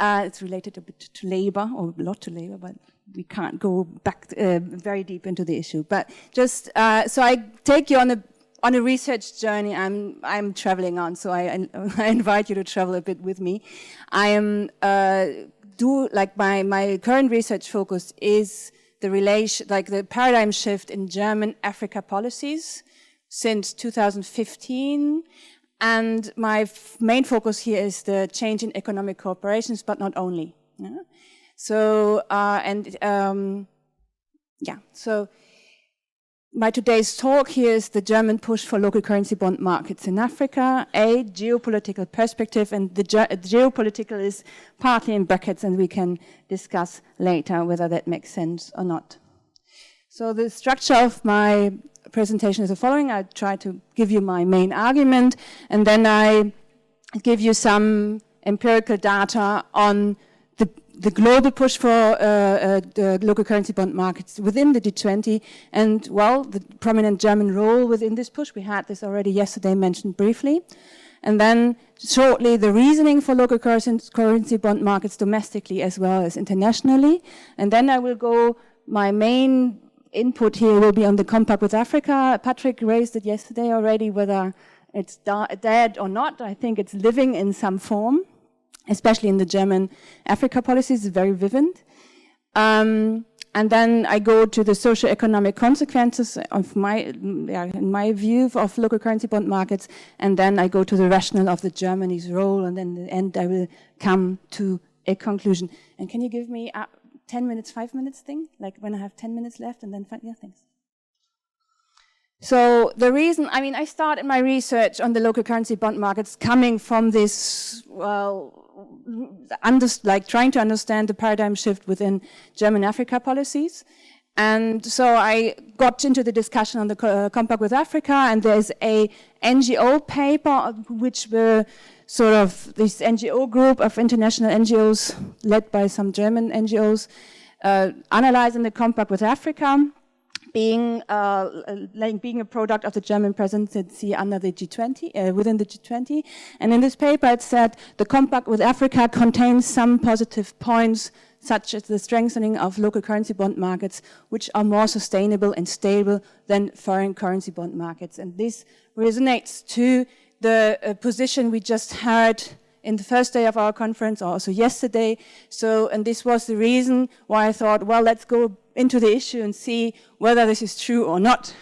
Speaker 4: It's related a bit to labor, or a lot to labor, but we can't go back very deep into the issue. But just, so I take you on a research journey I'm traveling on, so I invite you to travel a bit with me. I am, my current research focus is the paradigm shift in German Africa policies since 2015. And my main focus here is the change in economic cooperations, but not only. Yeah? So, so my today's talk here is the German push for local currency bond markets in Africa, a geopolitical perspective, and the geopolitical is partly in brackets, and we can discuss later whether that makes sense or not. So the structure of my presentation is the following. I try to give you my main argument, and then I give you some empirical data on the global push for the local currency bond markets within the G20, and, well, the prominent German role within this push. We had this already yesterday mentioned briefly. And then, shortly, the reasoning for local currency bond markets domestically as well as internationally. And then I will go, my main input here will be on the compact with Africa. Patrick raised it yesterday already, whether it's dead or not. I think it's living in some form, especially in the German Africa policies, it's very vivid. And then I go to the socio-economic consequences of in my view of local currency bond markets, and then I go to the rationale of Germany's role, and then in the end I will come to a conclusion. And can you give me 10 minutes, 5 minutes thing? Like when I have 10 minutes left and then 5, yeah, thanks. So the reason, I started my research on the local currency bond markets coming from this, trying to understand the paradigm shift within German Africa policies. And so I got into the discussion on the compact with Africa, and there's a NGO paper, which were sort of this NGO group of international NGOs led by some German NGOs, analyzing the compact with Africa, being a product of the German presidency under the G20, within the G20. And in this paper it said the compact with Africa contains some positive points, such as the strengthening of local currency bond markets, which are more sustainable and stable than foreign currency bond markets. And this resonates to the position we just heard in the first day of our conference, or also yesterday. So, and this was the reason why I thought, well, let's go into the issue and see whether this is true or not.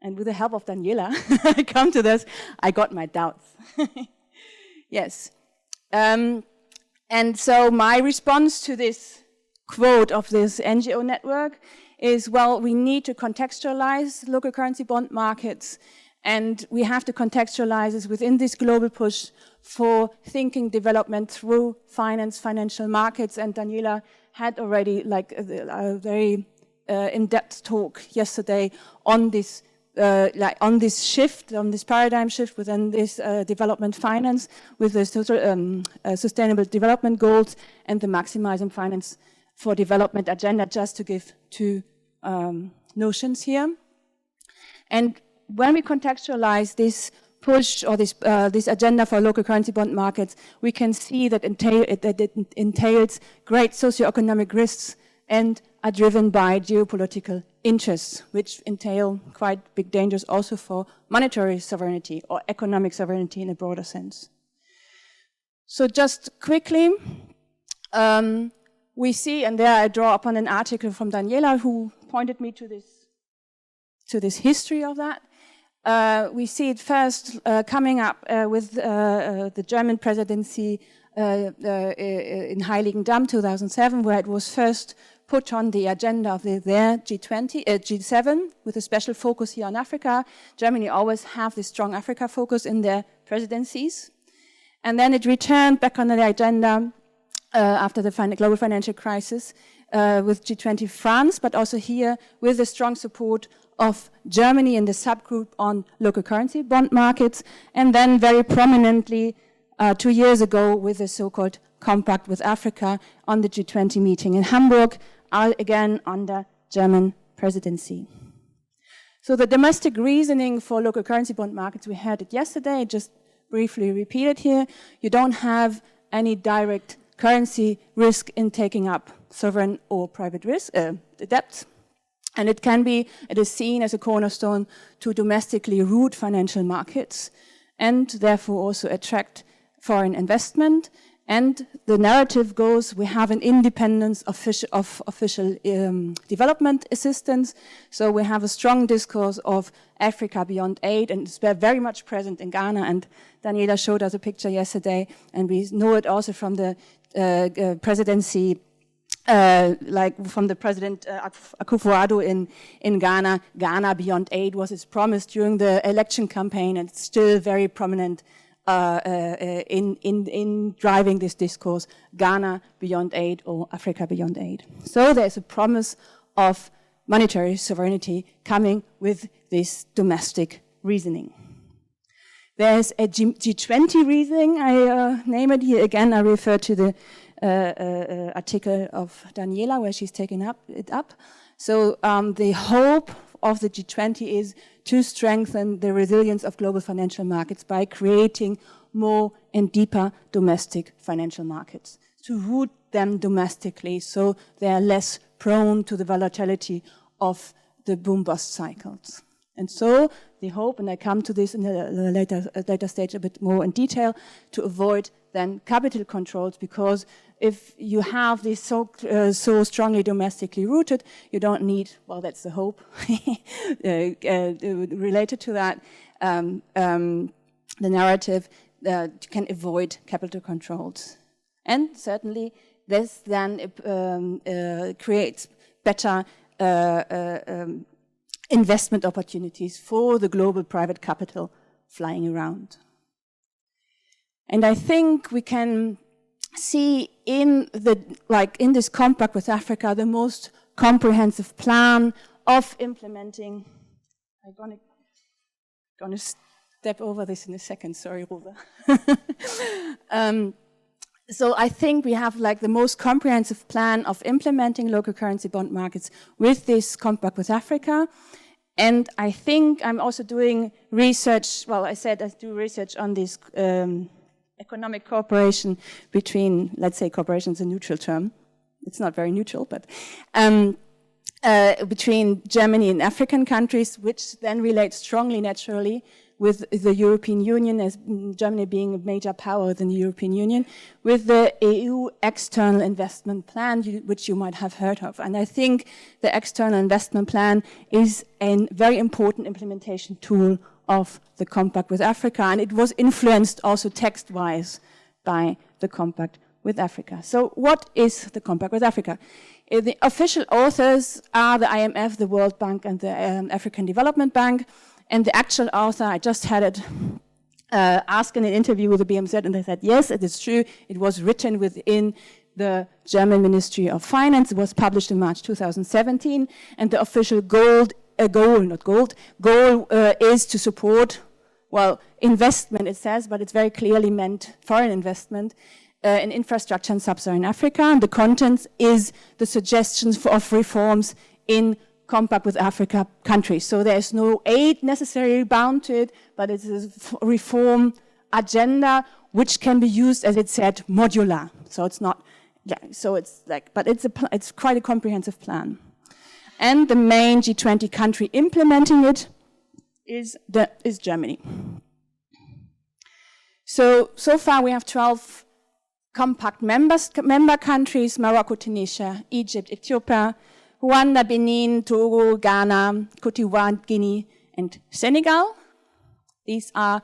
Speaker 4: And with the help of Daniela, I come to this, I got my doubts. Yes. And so my response to this quote of this NGO network is, well, we need to contextualize local currency bond markets, and we have to contextualize this within this global push for thinking development through financial markets. And Daniela had already a very in-depth talk yesterday on this, on this paradigm shift within this development finance with the sustainable development goals and the maximizing finance for development agenda, just to give two notions here. And when we contextualize this push or this agenda for local currency bond markets, we can see that it entails great socioeconomic risks and are driven by geopolitical interests, which entail quite big dangers also for monetary sovereignty or economic sovereignty in a broader sense. So just quickly, we see, and there I draw upon an article from Daniela who pointed me to this history of that. We see it first coming up with the German presidency in Heiligendamm 2007, where it was first put on the agenda of their G7 with a special focus here on Africa. Germany always have this strong Africa focus in their presidencies. And then it returned back on the agenda after the global financial crisis with G20 France, but also here with the strong support of Germany in the subgroup on local currency bond markets, and then very prominently 2 years ago with the so-called Compact with Africa on the G20 meeting in Hamburg, again under German presidency. So the domestic reasoning for local currency bond markets, we heard it yesterday, just briefly repeated here. You don't have any direct currency risk in taking up sovereign or private risk, debt. And it is seen as a cornerstone to domestically root financial markets and therefore also attract foreign investment. And the narrative goes, we have an independence of official development assistance. So we have a strong discourse of Africa beyond aid, and it's very much present in Ghana. And Daniela showed us a picture yesterday, and we know it also from the presidency, like from the President Akufo-Addo in Ghana. Ghana beyond aid was his promise during the election campaign, and it's still very prominent in driving this discourse, Ghana beyond aid or Africa beyond aid. So there's a promise of monetary sovereignty coming with this domestic reasoning. There's a G20 reasoning, I name it here again, I refer to the article of Daniela where she's taken it up. So the hope of the G20 is to strengthen the resilience of global financial markets by creating more and deeper domestic financial markets, to root them domestically so they are less prone to the volatility of the boom-bust cycles. And so the hope, and I come to this in a later stage a bit more in detail, to avoid then capital controls, because if you have this so strongly domestically rooted, you don't need, well, that's the hope related to that, the narrative can avoid capital controls. And certainly this then creates better investment opportunities for the global private capital flying around. And I think we can see in this compact with Africa the most comprehensive plan of implementing. I'm gonna step over this in a second. Sorry, Rosa. So I think we have like the most comprehensive plan of implementing local currency bond markets with this compact with Africa. And I think I'm also doing research. Well, I said I do research on this economic cooperation between, let's say, cooperation is a neutral term. It's not very neutral, but between Germany and African countries, which then relates strongly, naturally, with the European Union, as Germany being a major power within the European Union, with the EU External Investment Plan, which you might have heard of. And I think the External Investment Plan is a very important implementation tool of the Compact with Africa, and it was influenced also text-wise by the Compact with Africa. So what is the Compact with Africa? The official authors are the IMF, the World Bank, and the African Development Bank. And the actual author, I just had it asked in an interview with the BMZ, and they said, yes, it is true. It was written within the German Ministry of Finance. It was published in March 2017. And the official goal is to support, well, investment, it says, but it's very clearly meant foreign investment in infrastructure in sub-Saharan Africa. And the content is the suggestions of reforms in Compact with Africa countries. So there's no aid necessarily bound to it, but it's a reform agenda which can be used, as it said, modular. So it's not, yeah, so it's like, but it's quite a comprehensive plan. And the main G20 country implementing it is Germany. So far we have 12 compact member countries: Morocco, Tunisia, Egypt, Ethiopia, Rwanda, Benin, Togo, Ghana, Cote d'Ivoire, Guinea, and Senegal. These are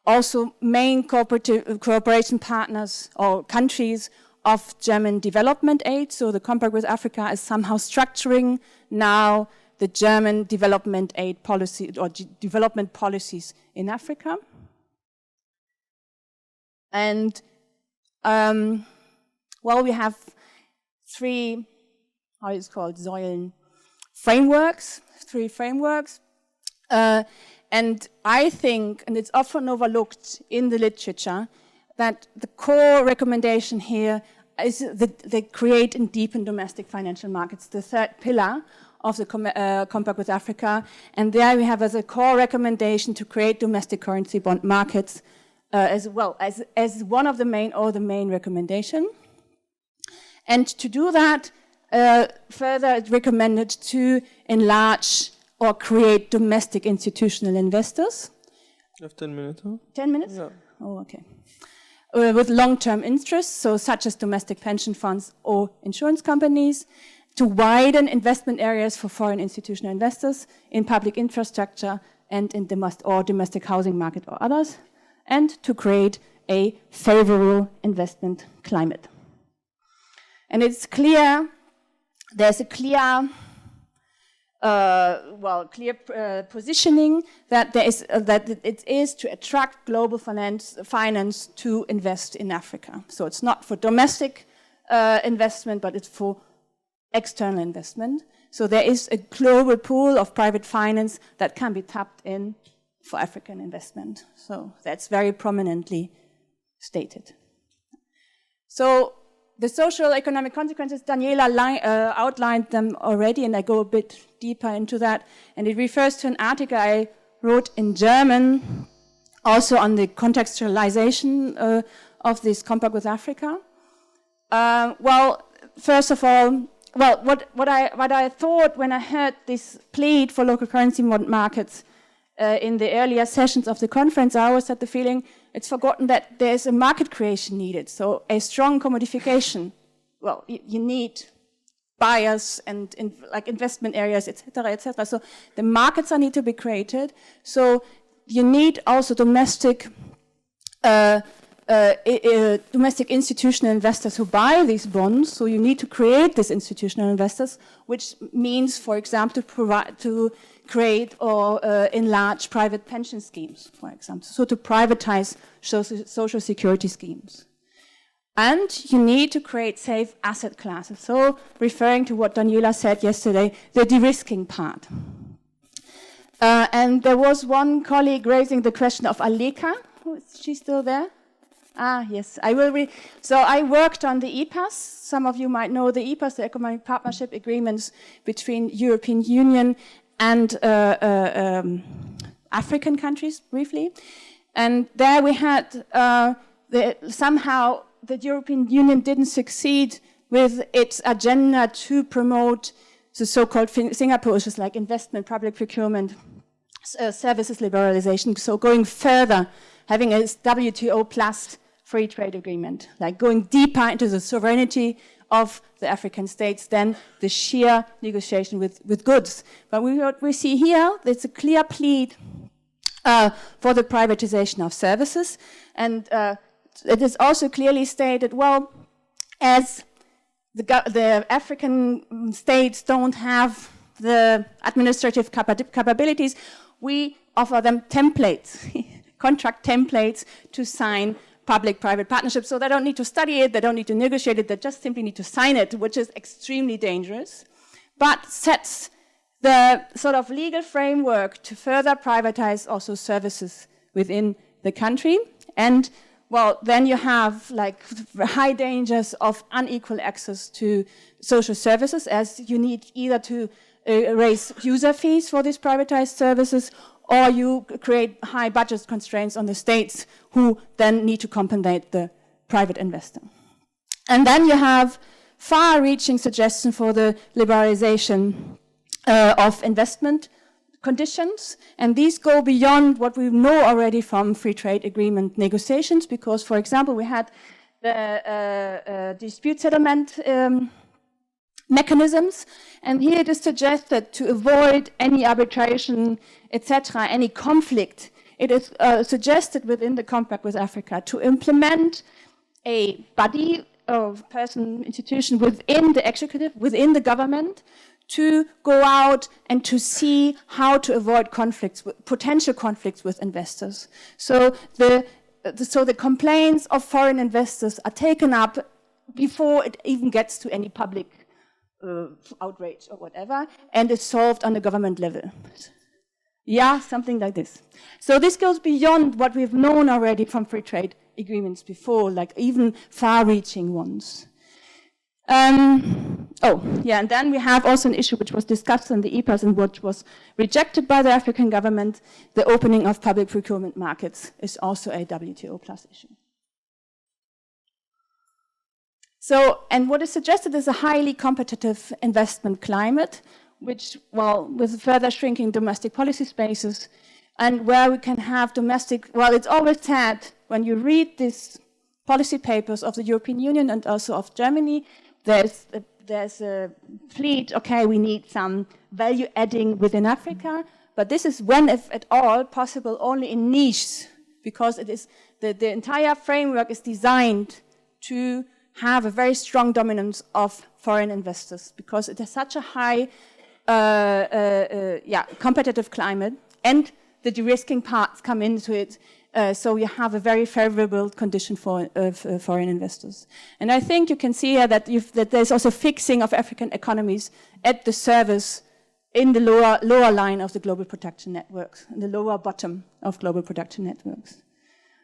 Speaker 4: also main cooperation partners or countries of German development aid. So the Compact with Africa is somehow structuring now the German development aid policy or development policies in Africa. And well, we have three, how is it called, Säulen frameworks, three frameworks. And I think, and it's often overlooked in the literature, that the core recommendation here is that they create and deepen domestic financial markets, the third pillar of the Compact with Africa. And there we have as a core recommendation to create domestic currency bond markets as well as one of the main recommendation. And to do that, further it's recommended to enlarge or create domestic institutional investors.
Speaker 1: You have 10 minutes, huh?
Speaker 4: 10 minutes?
Speaker 1: Yeah.
Speaker 4: Oh, okay. With long-term interests, so such as domestic pension funds or insurance companies, to widen investment areas for foreign institutional investors in public infrastructure and in domestic housing market or others, and to create a favorable investment climate. And it's clear, there's a clear positioning that it is to attract global finance to invest in Africa. So it's not for domestic investment, but it's for external investment. So there is a global pool of private finance that can be tapped in for African investment. So that's very prominently stated. So the social economic consequences, Daniela outlined them already, and I go a bit deeper into that. And it refers to an article I wrote in German, also on the contextualization of this Compact with Africa. Well, first of all, what I thought when I heard this plea for local currency markets in the earlier sessions of the conference, I always had the feeling it's forgotten that there's a market creation needed, so a strong commodification. Well, you need buyers and like investment areas, etc., etc. So the markets need to be created. So you need also domestic institutional investors who buy these bonds. So you need to create these institutional investors, which means, for example, to create or enlarge private pension schemes, for example. So to privatize social security schemes. And you need to create safe asset classes. So referring to what Daniela said yesterday, the de-risking part. And there was one colleague raising the question of Aleka. Is she still there? Ah, yes, I will so I worked on the EPAS. Some of you might know the EPAS, the Economic Partnership Agreements between European Union and African countries, briefly. And there we had, somehow the European Union didn't succeed with its agenda to promote the so-called Singapore issues like investment, public procurement, services liberalization. So going further, having a WTO plus free trade agreement, like going deeper into the sovereignty of the African states than the sheer negotiation with goods. But what we see here, there's a clear plea for the privatization of services. And it is also clearly stated, well, as the African states don't have the administrative capabilities, we offer them templates, contract templates to sign public-private partnerships. So they don't need to study it, they don't need to negotiate it, they just simply need to sign it, which is extremely dangerous, but sets the sort of legal framework to further privatize also services within the country. And well, then you have like high dangers of unequal access to social services, as you need either to raise user fees for these privatized services, or you create high budget constraints on the states who then need to compensate the private investor. And then you have far-reaching suggestions for the liberalization of investment conditions, and these go beyond what we know already from free trade agreement negotiations, because, for example, we had the dispute settlement mechanisms, and here it is suggested to avoid any arbitration, etc., any conflict. It is suggested within the Compact with Africa to implement a body of person, institution within the executive, within the government, to go out and to see how to avoid conflicts, potential conflicts with investors. So the complaints of foreign investors are taken up before it even gets to any public outrage or whatever, and it's solved on the government level. Yeah, something like this. So this goes beyond what we've known already from free trade agreements before, like even far-reaching ones. And then we have also an issue which was discussed in the EPAs and which was rejected by the African government. The opening of public procurement markets is also a WTO plus issue. So, and what is suggested is a highly competitive investment climate, which, well, with further shrinking domestic policy spaces, and where we can have domestic, well, it's always said, when you read these policy papers of the European Union and also of Germany, there's a fleet, okay, we need some value adding within Africa, but this is when, if at all, possible only in niches, because it is, the entire framework is designed to have a very strong dominance of foreign investors, because it has such a high competitive climate, and the de-risking parts come into it, so you have a very favorable condition for foreign investors. And I think you can see here that there's also fixing of African economies at the service in the lower line of the global production networks, in the lower bottom of global production networks.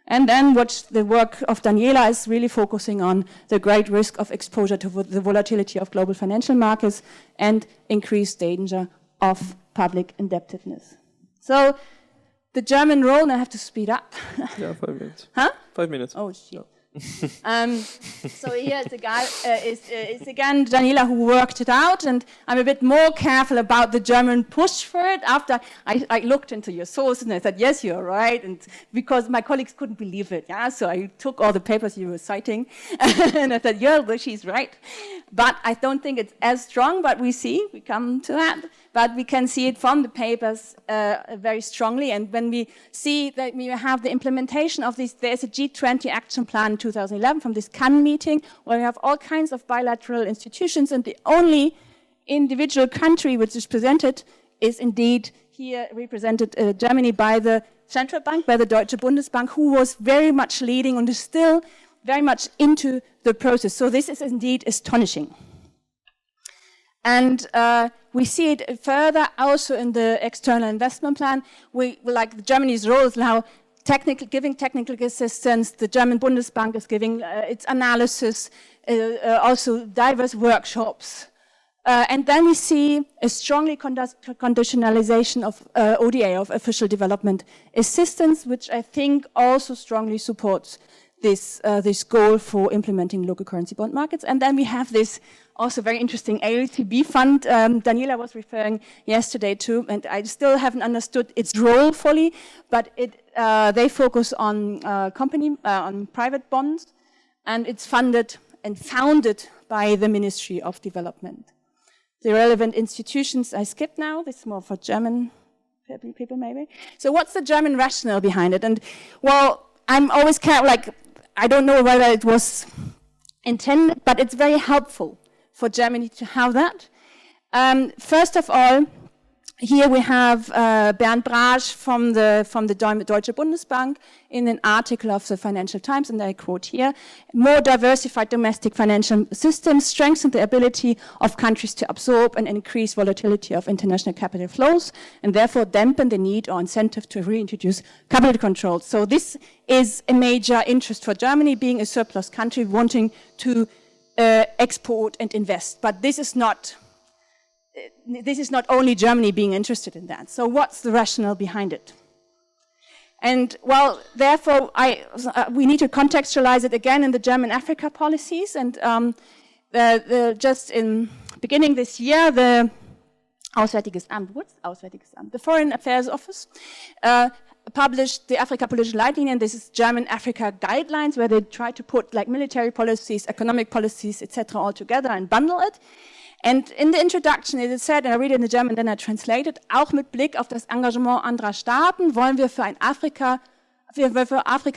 Speaker 4: And then what the work of Daniela is really focusing on, the great risk of exposure to the volatility of global financial markets and increased danger of public indebtedness. So the German role, and I have to speed up.
Speaker 1: Yeah, 5 minutes.
Speaker 4: Huh?
Speaker 1: 5 minutes.
Speaker 4: Oh, shit. No. So here the guy is again Daniela who worked it out, and I'm a bit more careful about the German push for it after I looked into your sources and I said, yes, you're right, and because my colleagues couldn't believe it, yeah, so I took all the papers you were citing and I said, yeah, well, she's right. But I don't think it's as strong, but we come to that. But we can see it from the papers very strongly. And when we see that we have the implementation of this, there's a G20 action plan in 2011 from this Cannes meeting, where we have all kinds of bilateral institutions, and the only individual country which is presented is indeed here represented Germany by the central bank, by the Deutsche Bundesbank, who was very much leading and is still very much into the process. So this is indeed astonishing. And we see it further also in the external investment plan. Like Germany's role is now giving technical assistance. The German Bundesbank is giving its analysis, also diverse workshops. And then we see a strongly conditionalization of ODA, of official development assistance, which I think also strongly supports this goal for implementing local currency bond markets. And then we have this also very interesting ALCB fund Daniela was referring yesterday to, and I still haven't understood its role fully, but they focus on on private bonds, and it's funded and founded by the Ministry of Development. The relevant institutions I skipped now. This is more for German people maybe. So what's the German rationale behind it? And well, I'm always I don't know whether it was intended, but it's very helpful for Germany to have that. First of all, here we have Bernd Brasch from the Deutsche Bundesbank in an article of the Financial Times, and I quote here: more diversified domestic financial systems strengthen the ability of countries to absorb and increase volatility of international capital flows, and therefore dampen the need or incentive to reintroduce capital controls. So this is a major interest for Germany, being a surplus country wanting to export and invest. But this is not only Germany being interested in that. So what's the rationale behind it? And well, therefore, we need to contextualize it again in the German Africa policies. And just in beginning this year, the Auswärtiges Amt, what's Auswärtiges Amt? The Foreign Affairs Office published the Africa Political Leitlinien. This is German Africa guidelines where they try to put like military policies, economic policies, etc. all together and bundle it. And in the introduction it is said, and I read it in the German, then I translate it, auch mit Blick auf das Engagement anderer Staaten wollen wir für Afrika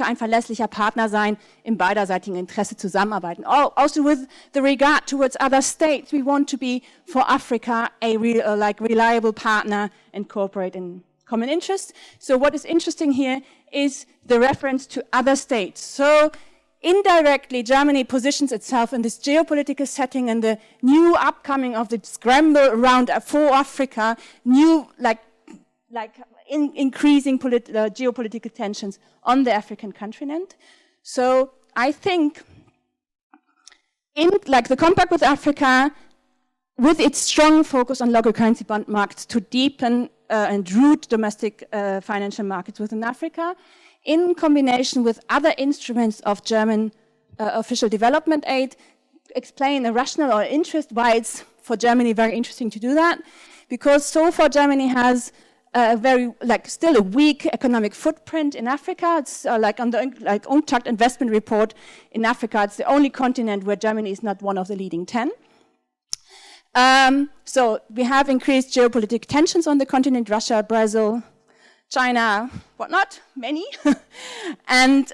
Speaker 4: ein verlässlicher Partner sein, im beiderseitigen Interesse zusammenarbeiten. Also with the regard towards other states, we want to be for Africa a reliable partner and cooperate in common interest. So what is interesting here is the reference to other states. So indirectly, Germany positions itself in this geopolitical setting and the new upcoming of the scramble around for Africa, new increasing geopolitical tensions on the African continent. So I think in the Compact with Africa, with its strong focus on local currency bond markets to deepen and root domestic financial markets within Africa, in combination with other instruments of German official development aid, explain the rationale or interest why it's for Germany very interesting to do that, because so far Germany has a very still a weak economic footprint in Africa. It's on the Untitled Investment Report in Africa, it's the only continent where Germany is not one of the leading 10. So we have increased geopolitical tensions on the continent, Russia, Brazil, China, whatnot, many. And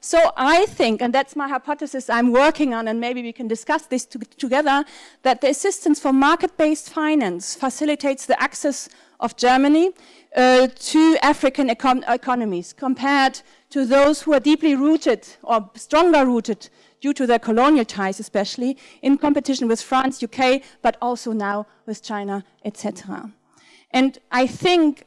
Speaker 4: so I think, and that's my hypothesis I'm working on, and maybe we can discuss this together, that the assistance for market-based finance facilitates the access of Germany to African economies compared to those who are deeply rooted or stronger rooted due to their colonial ties, especially in competition with France, UK, but also now with China, etc. And I think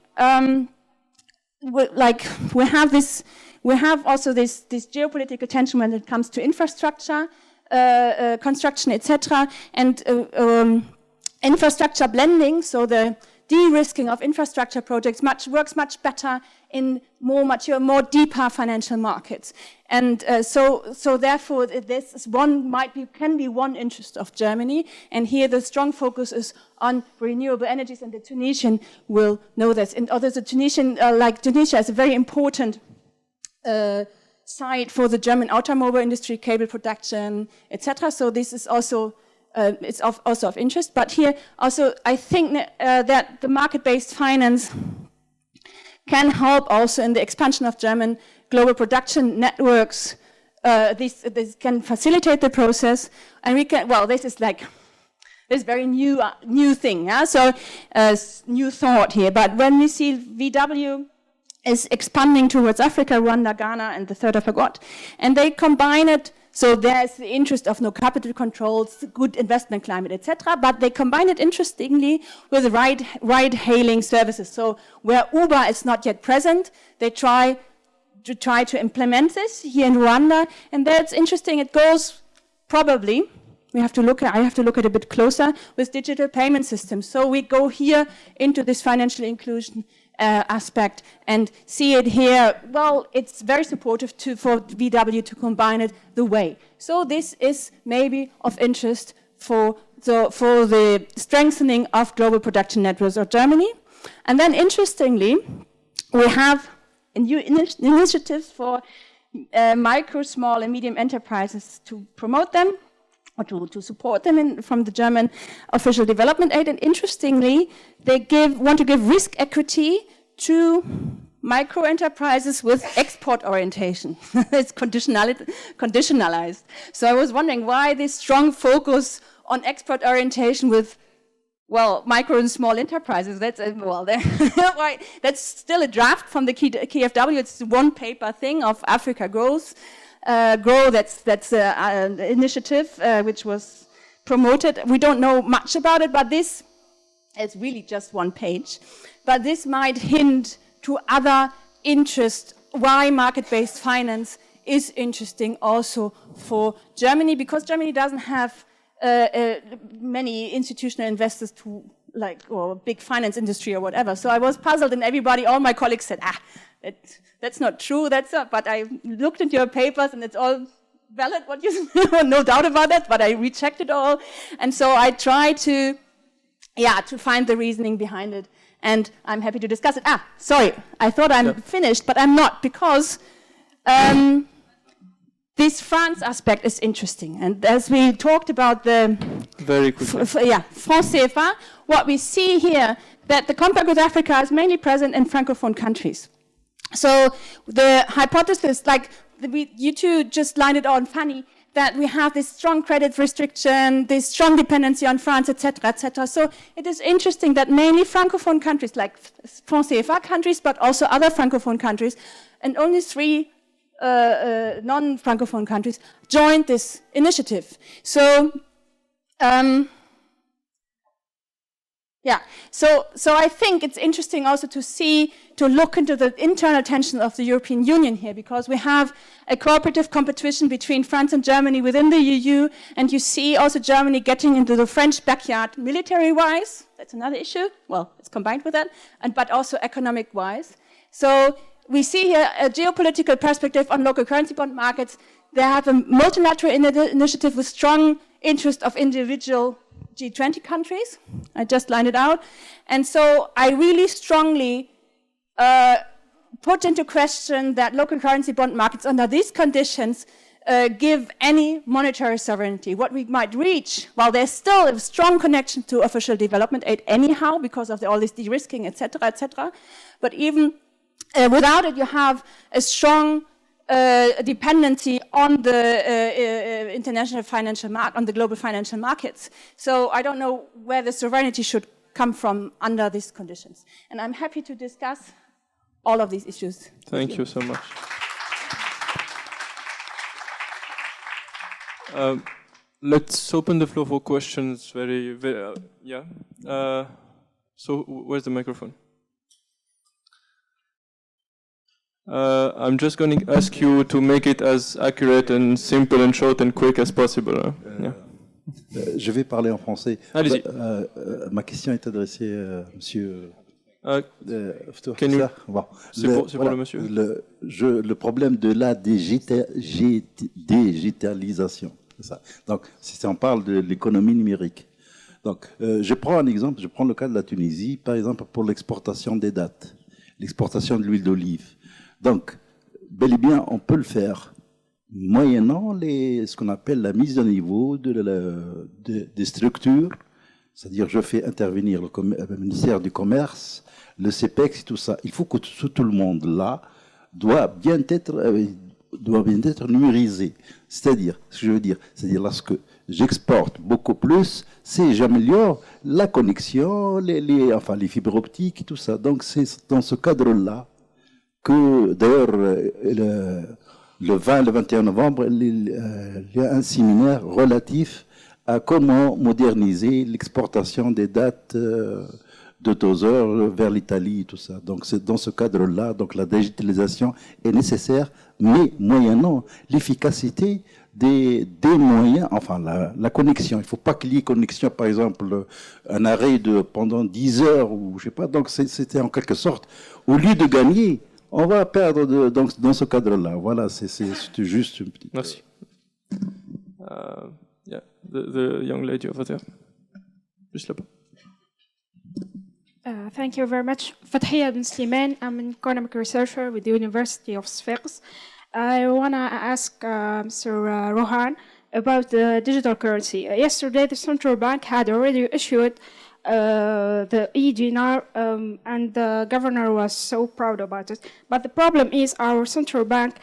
Speaker 4: we have also this geopolitical tension when it comes to infrastructure, construction, etc., and infrastructure blending. So the de-risking of infrastructure projects works much better in more mature, more deeper financial markets. And so therefore, this is can be one interest of Germany. And here the strong focus is on renewable energies, and the Tunisian will know this. And although the Tunisian, like Tunisia, is a very important site for the German automobile industry, cable production, etc. So this is also it's also of interest. But here also, I think that the market-based finance can help also in the expansion of German global production networks. This can facilitate the process, and we can. Well, this is like this very new thing. Yeah? So new thought here. But when we see VW is expanding towards Africa, Rwanda, Ghana, and the third I forgot, and they combine it. So there's the interest of no capital controls, good investment climate, etc. But they combine it interestingly with ride-hailing services. So where Uber is not yet present, they try to implement this here in Rwanda, and that's interesting. It goes probably. I have to look at it a bit closer with digital payment systems. So we go here into this financial inclusion aspect and see it here. Well, it's very supportive for VW to combine it the way. So this is maybe of interest for the strengthening of global production networks of Germany. And then interestingly, we have new initiatives for micro, small, and medium enterprises to promote them, or to support them from the German official development aid. And interestingly, they want to give risk equity to micro enterprises with export orientation. It's conditionalized. So I was wondering why this strong focus on export orientation with, well, micro and small enterprises. That's that's still a draft from the KfW. It's one paper thing of Africa Growth. That's an initiative which was promoted. We don't know much about it, but this is really just one page. But this might hint to other interests, why market-based finance is interesting also for Germany, because Germany doesn't have many institutional investors or big finance industry or whatever. So I was puzzled, and all my colleagues said, that's not true, but I looked into your papers and it's all valid, what you no doubt about that, but I rechecked it all. And so I try to yeah, to find the reasoning behind it. And I'm happy to discuss it. Sorry, I thought I'm finished, but I'm not, because this France aspect is interesting. And as we talked about the
Speaker 1: Very quickly.
Speaker 4: France CFA, what we see here, that the compact with Africa is mainly present in Francophone countries. So the hypothesis, like you two just lined it on funny, that we have this strong credit restriction, this strong dependency on France, etc., etc. So it is interesting that mainly Francophone countries, like France CFA countries, but also other Francophone countries, and only 3 non-Francophone countries joined this initiative. So, so I think it's interesting also to look into the internal tension of the European Union here, because we have a cooperative competition between France and Germany within the EU, and you see also Germany getting into the French backyard military-wise. That's another issue. Well, it's combined with that, but also economic-wise. So we see here a geopolitical perspective on local currency bond markets. They have a multilateral initiative with strong interest of individual G20 countries. I just lined it out. And so I really strongly put into question that local currency bond markets under these conditions give any monetary sovereignty. What we might reach, while there's still a strong connection to official development aid anyhow because of all this de-risking, etc., but even without it, you have a strong dependency on the international financial market, on the global financial markets. So I don't know where the sovereignty should come from under these conditions. And I'm happy to discuss all of these issues.
Speaker 1: Thank you so much. Let's open the floor for questions. So where's the microphone? I'm just going to ask you to make it as accurate and simple and short and quick as possible.
Speaker 5: Je vais parler en français.
Speaker 1: Allez-y.
Speaker 5: Ma question est adressée à monsieur Ftouh.
Speaker 1: Bon. C'est pour le monsieur.
Speaker 5: Le problème de la digitalisation. Ça. Donc, si on parle de l'économie numérique. Donc, je prends un exemple, je prends le cas de la Tunisie, par exemple, pour l'exportation des dattes, l'exportation de l'huile d'olive. Donc, bel et bien, on peut le faire moyennant ce qu'on appelle la mise à niveau des structures, c'est-à-dire je fais intervenir le ministère du Commerce, le CEPEX et tout ça. Il faut que tout le monde là doit bien être numérisé. C'est-à-dire, ce que je veux dire, c'est-à-dire lorsque j'exporte beaucoup plus, j'améliore la connexion, les fibres optiques et tout ça. Donc c'est dans ce cadre-là que, d'ailleurs, le 20 et le 21 novembre, il y a un séminaire relatif à comment moderniser l'exportation des dates de Tozer vers l'Italie et tout ça. Donc c'est dans ce cadre-là, donc la digitalisation est nécessaire, mais moyennant l'efficacité des moyens, enfin la connexion. Il ne faut pas qu'il y ait connexion, par exemple, un arrêt pendant 10 heures ou je sais pas. Donc c'était en quelque sorte, au lieu de gagner, on va perdre dans ce cadre-là. Voilà, c'est juste une petite...
Speaker 1: Merci. Yeah, the young lady over there. Juste là-bas.
Speaker 6: Thank you very much. Fathia bin Sliman, I'm an economic researcher with the University of Sfax. I want to ask Mr. Rohan about the digital currency. Yesterday, the central bank had already issued the e-dinar, and the governor was so proud about it. But the problem is our central bank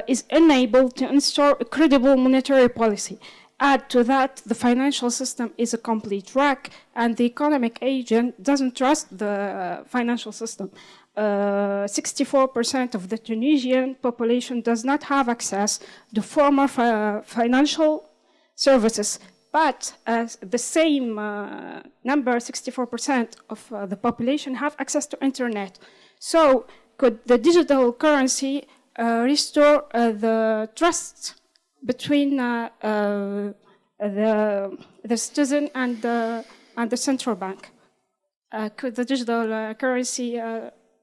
Speaker 6: is unable to install a credible monetary policy. Add to that, the financial system is a complete wreck, and the economic agent doesn't trust the financial system. 64% of the Tunisian population does not have access to formal financial services, but the same number, 64% of the population have access to internet. So could the digital currency restore the trust between the citizen and the central bank? Could the digital currency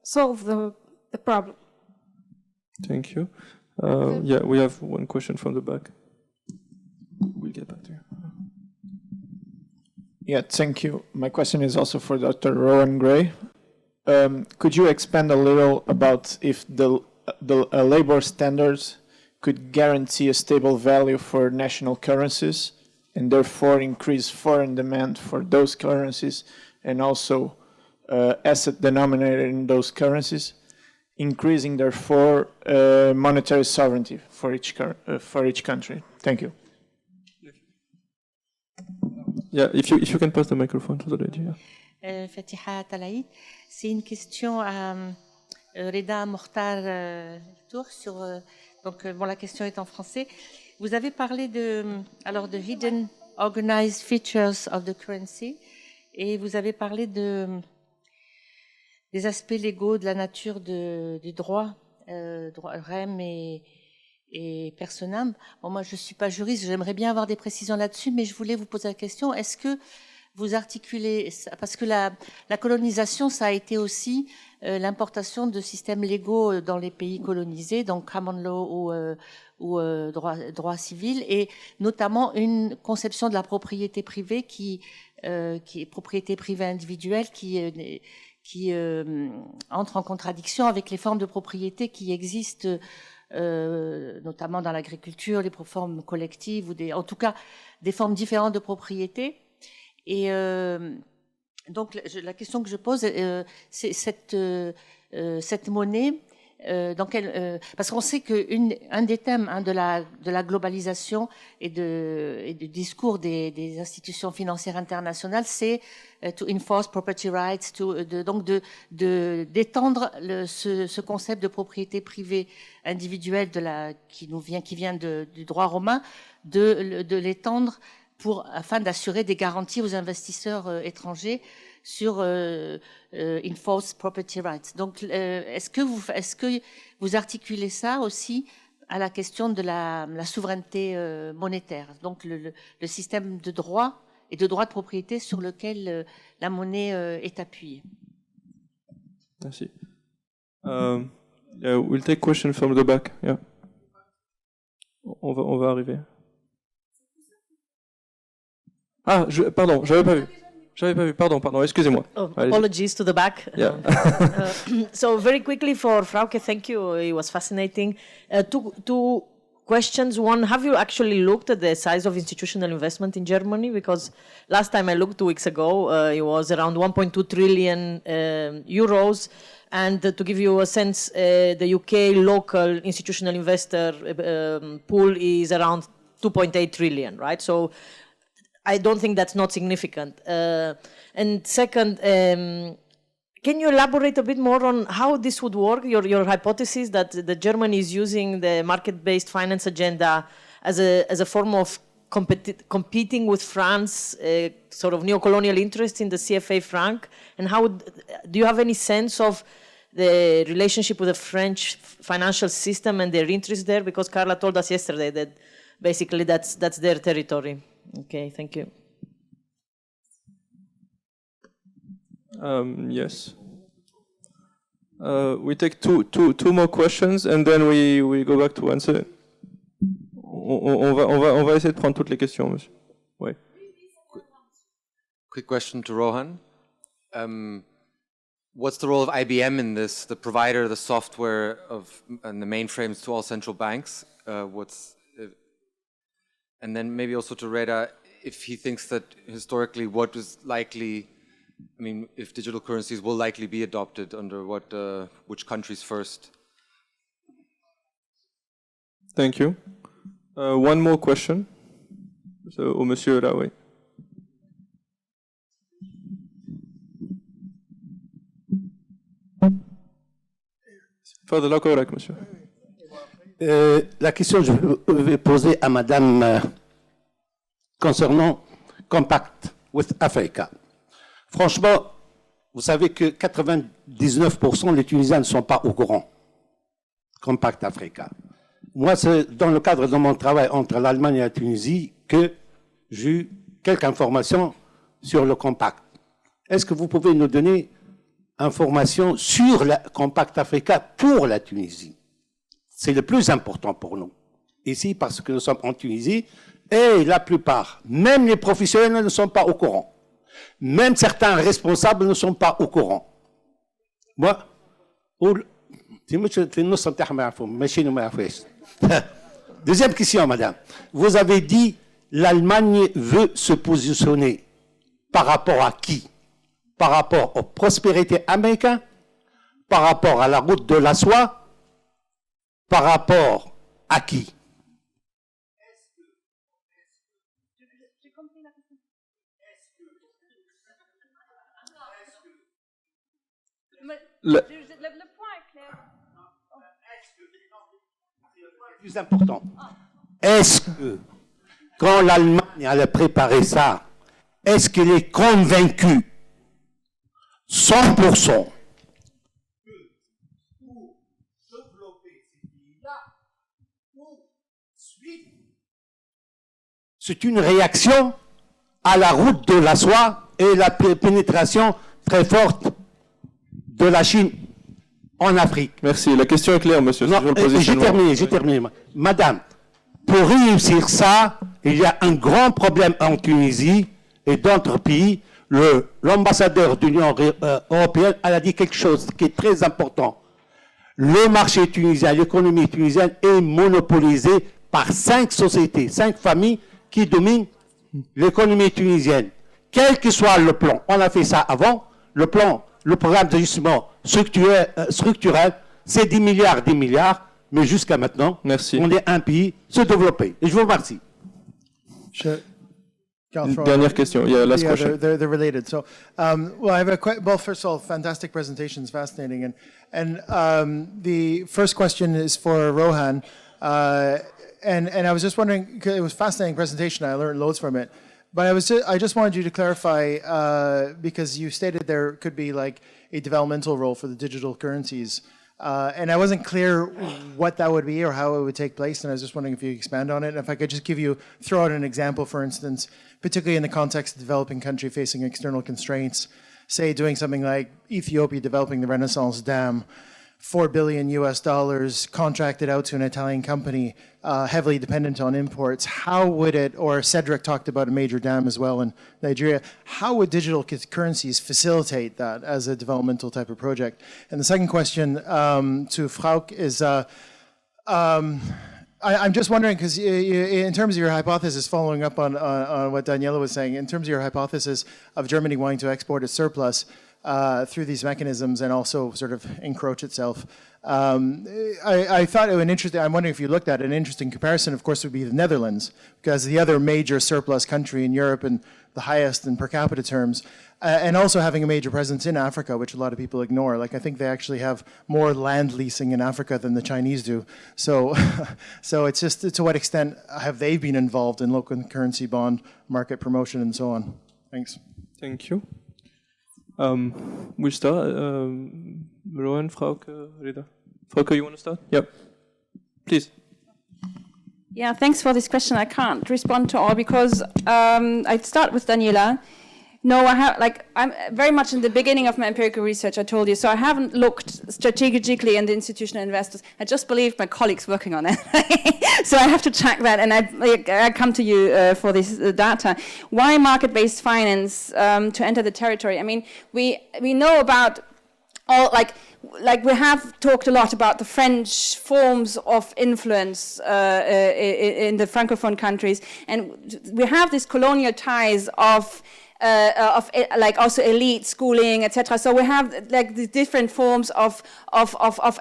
Speaker 6: solve the problem?
Speaker 1: Thank you. Yeah, we have one question from the back. We'll get back to you.
Speaker 7: Yeah, thank you. My question is also for Dr. Rohan Grey. Could you expand a little about if the labor standards could guarantee a stable value for national currencies and therefore increase foreign demand for those currencies and also asset denominated in those currencies, increasing therefore monetary sovereignty for each country? Thank you.
Speaker 1: Yeah, if you can pass the microphone to the lady. Yeah.
Speaker 8: Fatiha Talaïd, c'est une question à Reda Mokhtar El Ftouh sur donc bon, la question est en français. Vous avez parlé de hidden organized features of the currency et vous avez parlé des aspects légaux de la nature du droit REM et personam. Bon, moi, je ne suis pas juriste, j'aimerais bien avoir des précisions là-dessus, mais je voulais vous poser la question, est-ce que vous articulez, parce que la colonisation, ça a été aussi l'importation de systèmes légaux dans les pays colonisés, donc common law ou droit civil, et notamment une conception de la propriété privée qui est propriété privée individuelle, qui entre en contradiction avec les formes de propriété qui existent notamment dans l'agriculture, les formes collectives, en tout cas des formes différentes de propriété. Et donc la question que je pose, c'est cette monnaie, parce qu'on sait qu'un des thèmes de la globalisation et du discours des institutions financières internationales, c'est to enforce property rights, donc d'étendre ce concept de propriété privée individuelle qui vient du droit romain, de l'étendre afin d'assurer des garanties aux investisseurs étrangers sur enforced property rights. Donc, est-ce que vous articulez ça aussi à la question de la souveraineté monétaire, donc le système de droit et de droit de propriété sur lequel la monnaie est appuyée?
Speaker 1: Merci. We'll take question from the back. Yeah. On va arriver. Ah, pardon, j'avais pas vu. Pardon, excusez-moi.
Speaker 9: Oh, apologies to the back.
Speaker 1: Yeah.
Speaker 9: So very quickly for Frauke, thank you. It was fascinating. Two questions. One, have you actually looked at the size of institutional investment in Germany? Because last time I looked 2 weeks ago, it was around 1.2 trillion euros. And to give you a sense, the UK local institutional investor pool is around 2.8 trillion, right? So I don't think that's not significant. And second, can you elaborate a bit more on how this would work, your hypothesis that Germany is using the market-based finance agenda as a form of competing with France, sort of neo-colonial interest in the CFA franc? And how do you have any sense of the relationship with the French financial system and their interest there? Because Carla told us yesterday that basically that's their territory. Okay, thank you.
Speaker 1: Yes. We take two more questions and then we go back to answer. On va essayer de prendre toutes les questions, monsieur. Ouais.
Speaker 10: Quick question to Rohan. What's the role of IBM in this? The provider, the software and the mainframes to all central banks. And then maybe also to Reda, if he thinks that historically what is likely, I mean, if digital currencies will likely be adopted under which countries first?
Speaker 1: Thank you. One more question. So, au monsieur là, oui. Further là, correct, monsieur.
Speaker 11: La question que je vais poser à Madame concernant Compact with Africa. Franchement, vous savez que 99% des Tunisiens ne sont pas au courant. Compact Africa. Moi, c'est dans le cadre de mon travail entre l'Allemagne et la Tunisie que j'ai eu quelques informations sur le Compact. Est-ce que vous pouvez nous donner informations sur le Compact Africa pour la Tunisie? C'est le plus important pour nous, ici, parce que nous sommes en Tunisie, et la plupart, même les professionnels, ne sont pas au courant. Même certains responsables ne sont pas au courant. Moi, deuxième question, madame. Vous avez dit l'Allemagne veut se positionner par rapport à qui? Par rapport aux prospérités américaines? Par rapport à la route de la soie? Par rapport à qui?
Speaker 1: Le
Speaker 4: point est clair.
Speaker 11: Le plus important, est-ce que quand l'Allemagne allait préparer ça, est-ce qu'elle est convaincue 100% c'est une réaction à la route de la soie et la pénétration très forte de la Chine en Afrique.
Speaker 1: Merci. La question est claire, monsieur.
Speaker 11: Non, j'ai terminé. Madame, pour réussir ça, il y a un grand problème en Tunisie et d'autres pays. L'ambassadeur de l'Union européenne elle a dit quelque chose qui est très important. Le marché tunisien, l'économie tunisienne est monopolisée par 5 sociétés, 5 familles qui dominent l'économie tunisienne. Quel que soit le plan, on a fait ça avant, le programme d'ajustement structurel, c'est 10 milliards, mais jusqu'à maintenant, on est un pays sous-développé. Et je vous remercie.
Speaker 1: Dernière question. Yeah, last question.
Speaker 12: They're related. So, well, I have well, first of all, fantastic presentations, fascinating, and the first question is for Rohan, and I was just wondering, it was a fascinating presentation. I learned loads from it. But I just wanted you to clarify, because you stated there could be like a developmental role for the digital currencies. And I wasn't clear what that would be or how it would take place, and I was just wondering if you could expand on it. And if I could just throw out an example, for instance, particularly in the context of developing country facing external constraints, say doing something like Ethiopia developing the Renaissance Dam, $4 billion contracted out to an Italian company, heavily dependent on imports. How would it, or Cedric talked about a major dam as well in Nigeria, how would digital currencies facilitate that as a developmental type of project? And the second question to Frauke is, I'm just wondering, because in terms of your hypothesis, following up on what Daniela was saying, in terms of your hypothesis of Germany wanting to export its surplus, through these mechanisms and also sort of encroach itself. I thought it was interesting, I'm wondering if you looked at an interesting comparison, of course, would be the Netherlands, because the other major surplus country in Europe and the highest in per capita terms, and also having a major presence in Africa, which a lot of people ignore. Like, I think they actually have more land leasing in Africa than the Chinese do. So, so it's just, to what extent have they been involved in local currency bond market promotion and so on? Thanks.
Speaker 1: Thank you. We start. Rohan, Frauke, Reda. Frauke, you want to start? Yep. Please.
Speaker 4: Yeah, thanks for this question. I can't respond to all because I'd start with Daniela. No, I'm very much in the beginning of my empirical research, I told you, so I haven't looked strategically in the institutional investors. I just believe my colleagues working on it. So I have to track that, and I come to you for this data. Why market-based finance to enter the territory? I mean, we know about all, like we have talked a lot about the French forms of influence in the Francophone countries, and we have these colonial ties of like also elite schooling, etc. So we have like the different forms of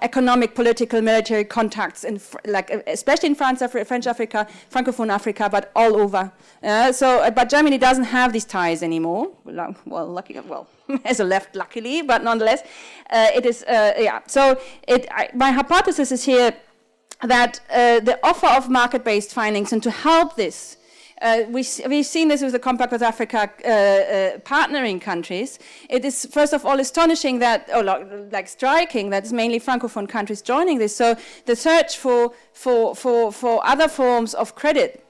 Speaker 4: economic, political, military contacts in like especially in French Africa, Francophone Africa, but all over. But Germany doesn't have these ties anymore. Well, as a left, luckily, but nonetheless, it is yeah. So my hypothesis is here that the offer of market-based financing to help this. We've seen this with the Compact with Africa partnering countries. It is, first of all, astonishing that, or like striking, that it's mainly Francophone countries joining this. So the search for other forms of credit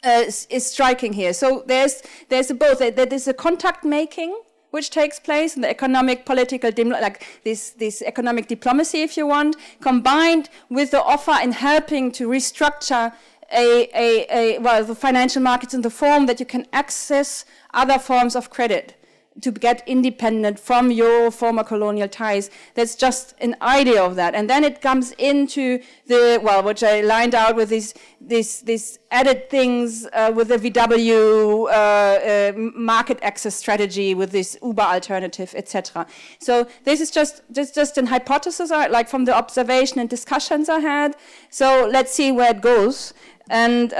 Speaker 4: is striking here. So there's both. There is a contact making which takes place in the economic, political, like this economic diplomacy, if you want, combined with the offer in helping to restructure the financial markets in the form that you can access other forms of credit to get independent from your former colonial ties. That's just an idea of that. And then it comes into which I lined out with these added things with the VW market access strategy, with this Uber alternative, etc. So this is just an hypothesis, like from the observation and discussions I had. So let's see where it goes. And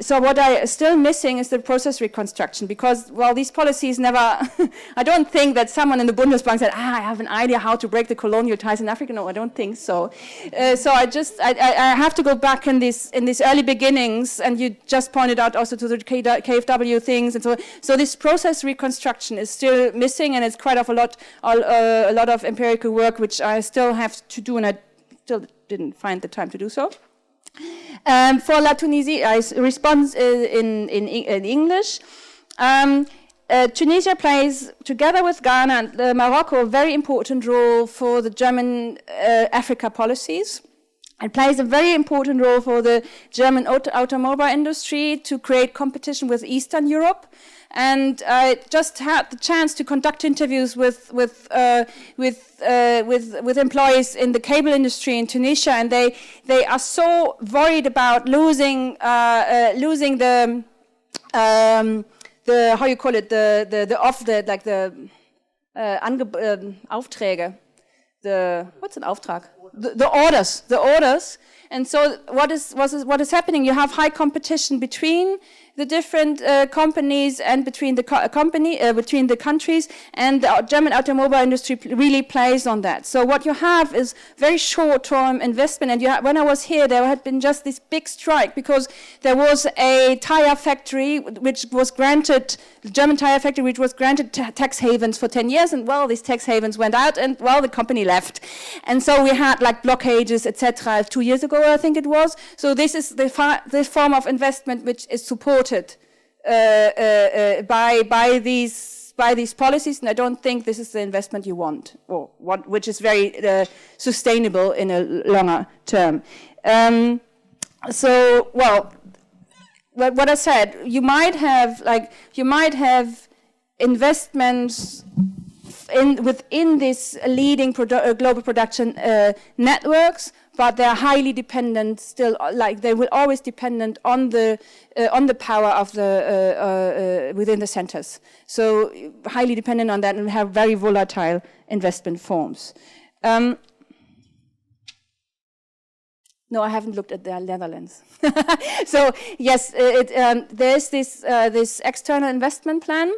Speaker 4: so what I still missing is the process reconstruction, because, well, these policies never, I don't think that someone in the Bundesbank said, I have an idea how to break the colonial ties in Africa. No, I don't think so. So I have to go back in these early beginnings, and you just pointed out also to the KfW things, and so this process reconstruction is still missing, and it's quite a lot of empirical work which I still have to do, and I still didn't find the time to do so. For La Tunisie, I respond in English. Tunisia plays, together with Ghana and Morocco, a very important role for the German Africa policies. It plays a very important role for the German automobile industry to create competition with Eastern Europe. And I just had the chance to conduct interviews with employees in the cable industry in Tunisia, and they are so worried about losing the how you call it, Aufträge, what's an Auftrag? The orders. And so what is happening? You have high competition between the different companies and between the countries, and the German automobile industry really plays on that. So what you have is very short-term investment. And when I was here, there had been just this big strike because there was a tire factory which was granted, the German tire factory, which was granted tax havens for 10 years, and well, these tax havens went out, and well, the company left. And so we had like blockages, etc. 2 years ago, I think it was. So this is this form of investment which is supported by these policies, and I don't think this is the investment you want, or which is very sustainable in a longer term. So, well, what I said, you might have investments within this leading global production networks, but they're highly dependent still, like they will always dependent on the power of the within the centers. So highly dependent on that, and have very volatile investment forms. No, I haven't looked at the Netherlands. So yes, there's this external investment plan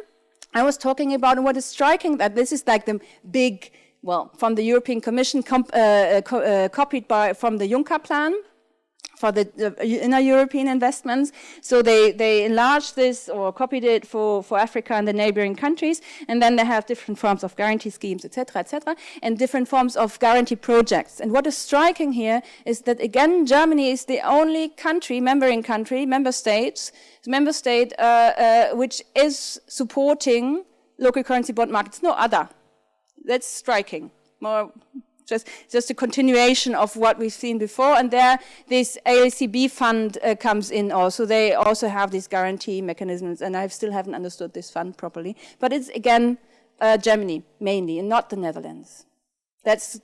Speaker 4: I was talking about, and what is striking that this is like the big, well, from the European Commission, copied from the Juncker plan for the inner European investments. So they enlarged this or copied it for Africa and the neighboring countries, and then they have different forms of guarantee schemes, etc., and different forms of guarantee projects. And what is striking here is that, again, Germany is the only member state, which is supporting local currency bond markets. No other. That's striking. More just a continuation of what we've seen before, and there this ALCB fund comes in also. They also have these guarantee mechanisms, and I still haven't understood this fund properly. But it's, again, Germany mainly, and not the Netherlands. That's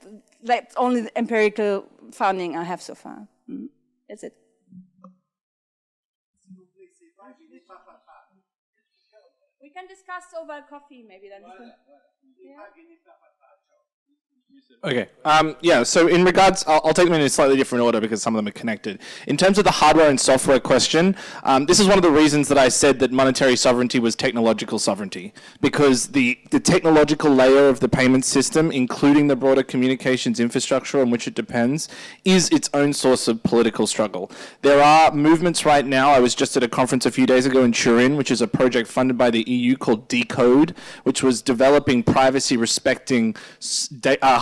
Speaker 4: only the empirical funding I have so far. That's it. We can discuss over coffee, maybe then. Yeah.
Speaker 2: Okay. Yeah, so in regards, I'll take them in a slightly different order because some of them are connected. In terms of the hardware and software question, this is one of the reasons that I said that monetary sovereignty was technological sovereignty, because the technological layer of the payment system, including the broader communications infrastructure on which it depends, is its own source of political struggle. There are movements right now. I was just at a conference a few days ago in Turin, which is a project funded by the EU called Decode, which was developing privacy-respecting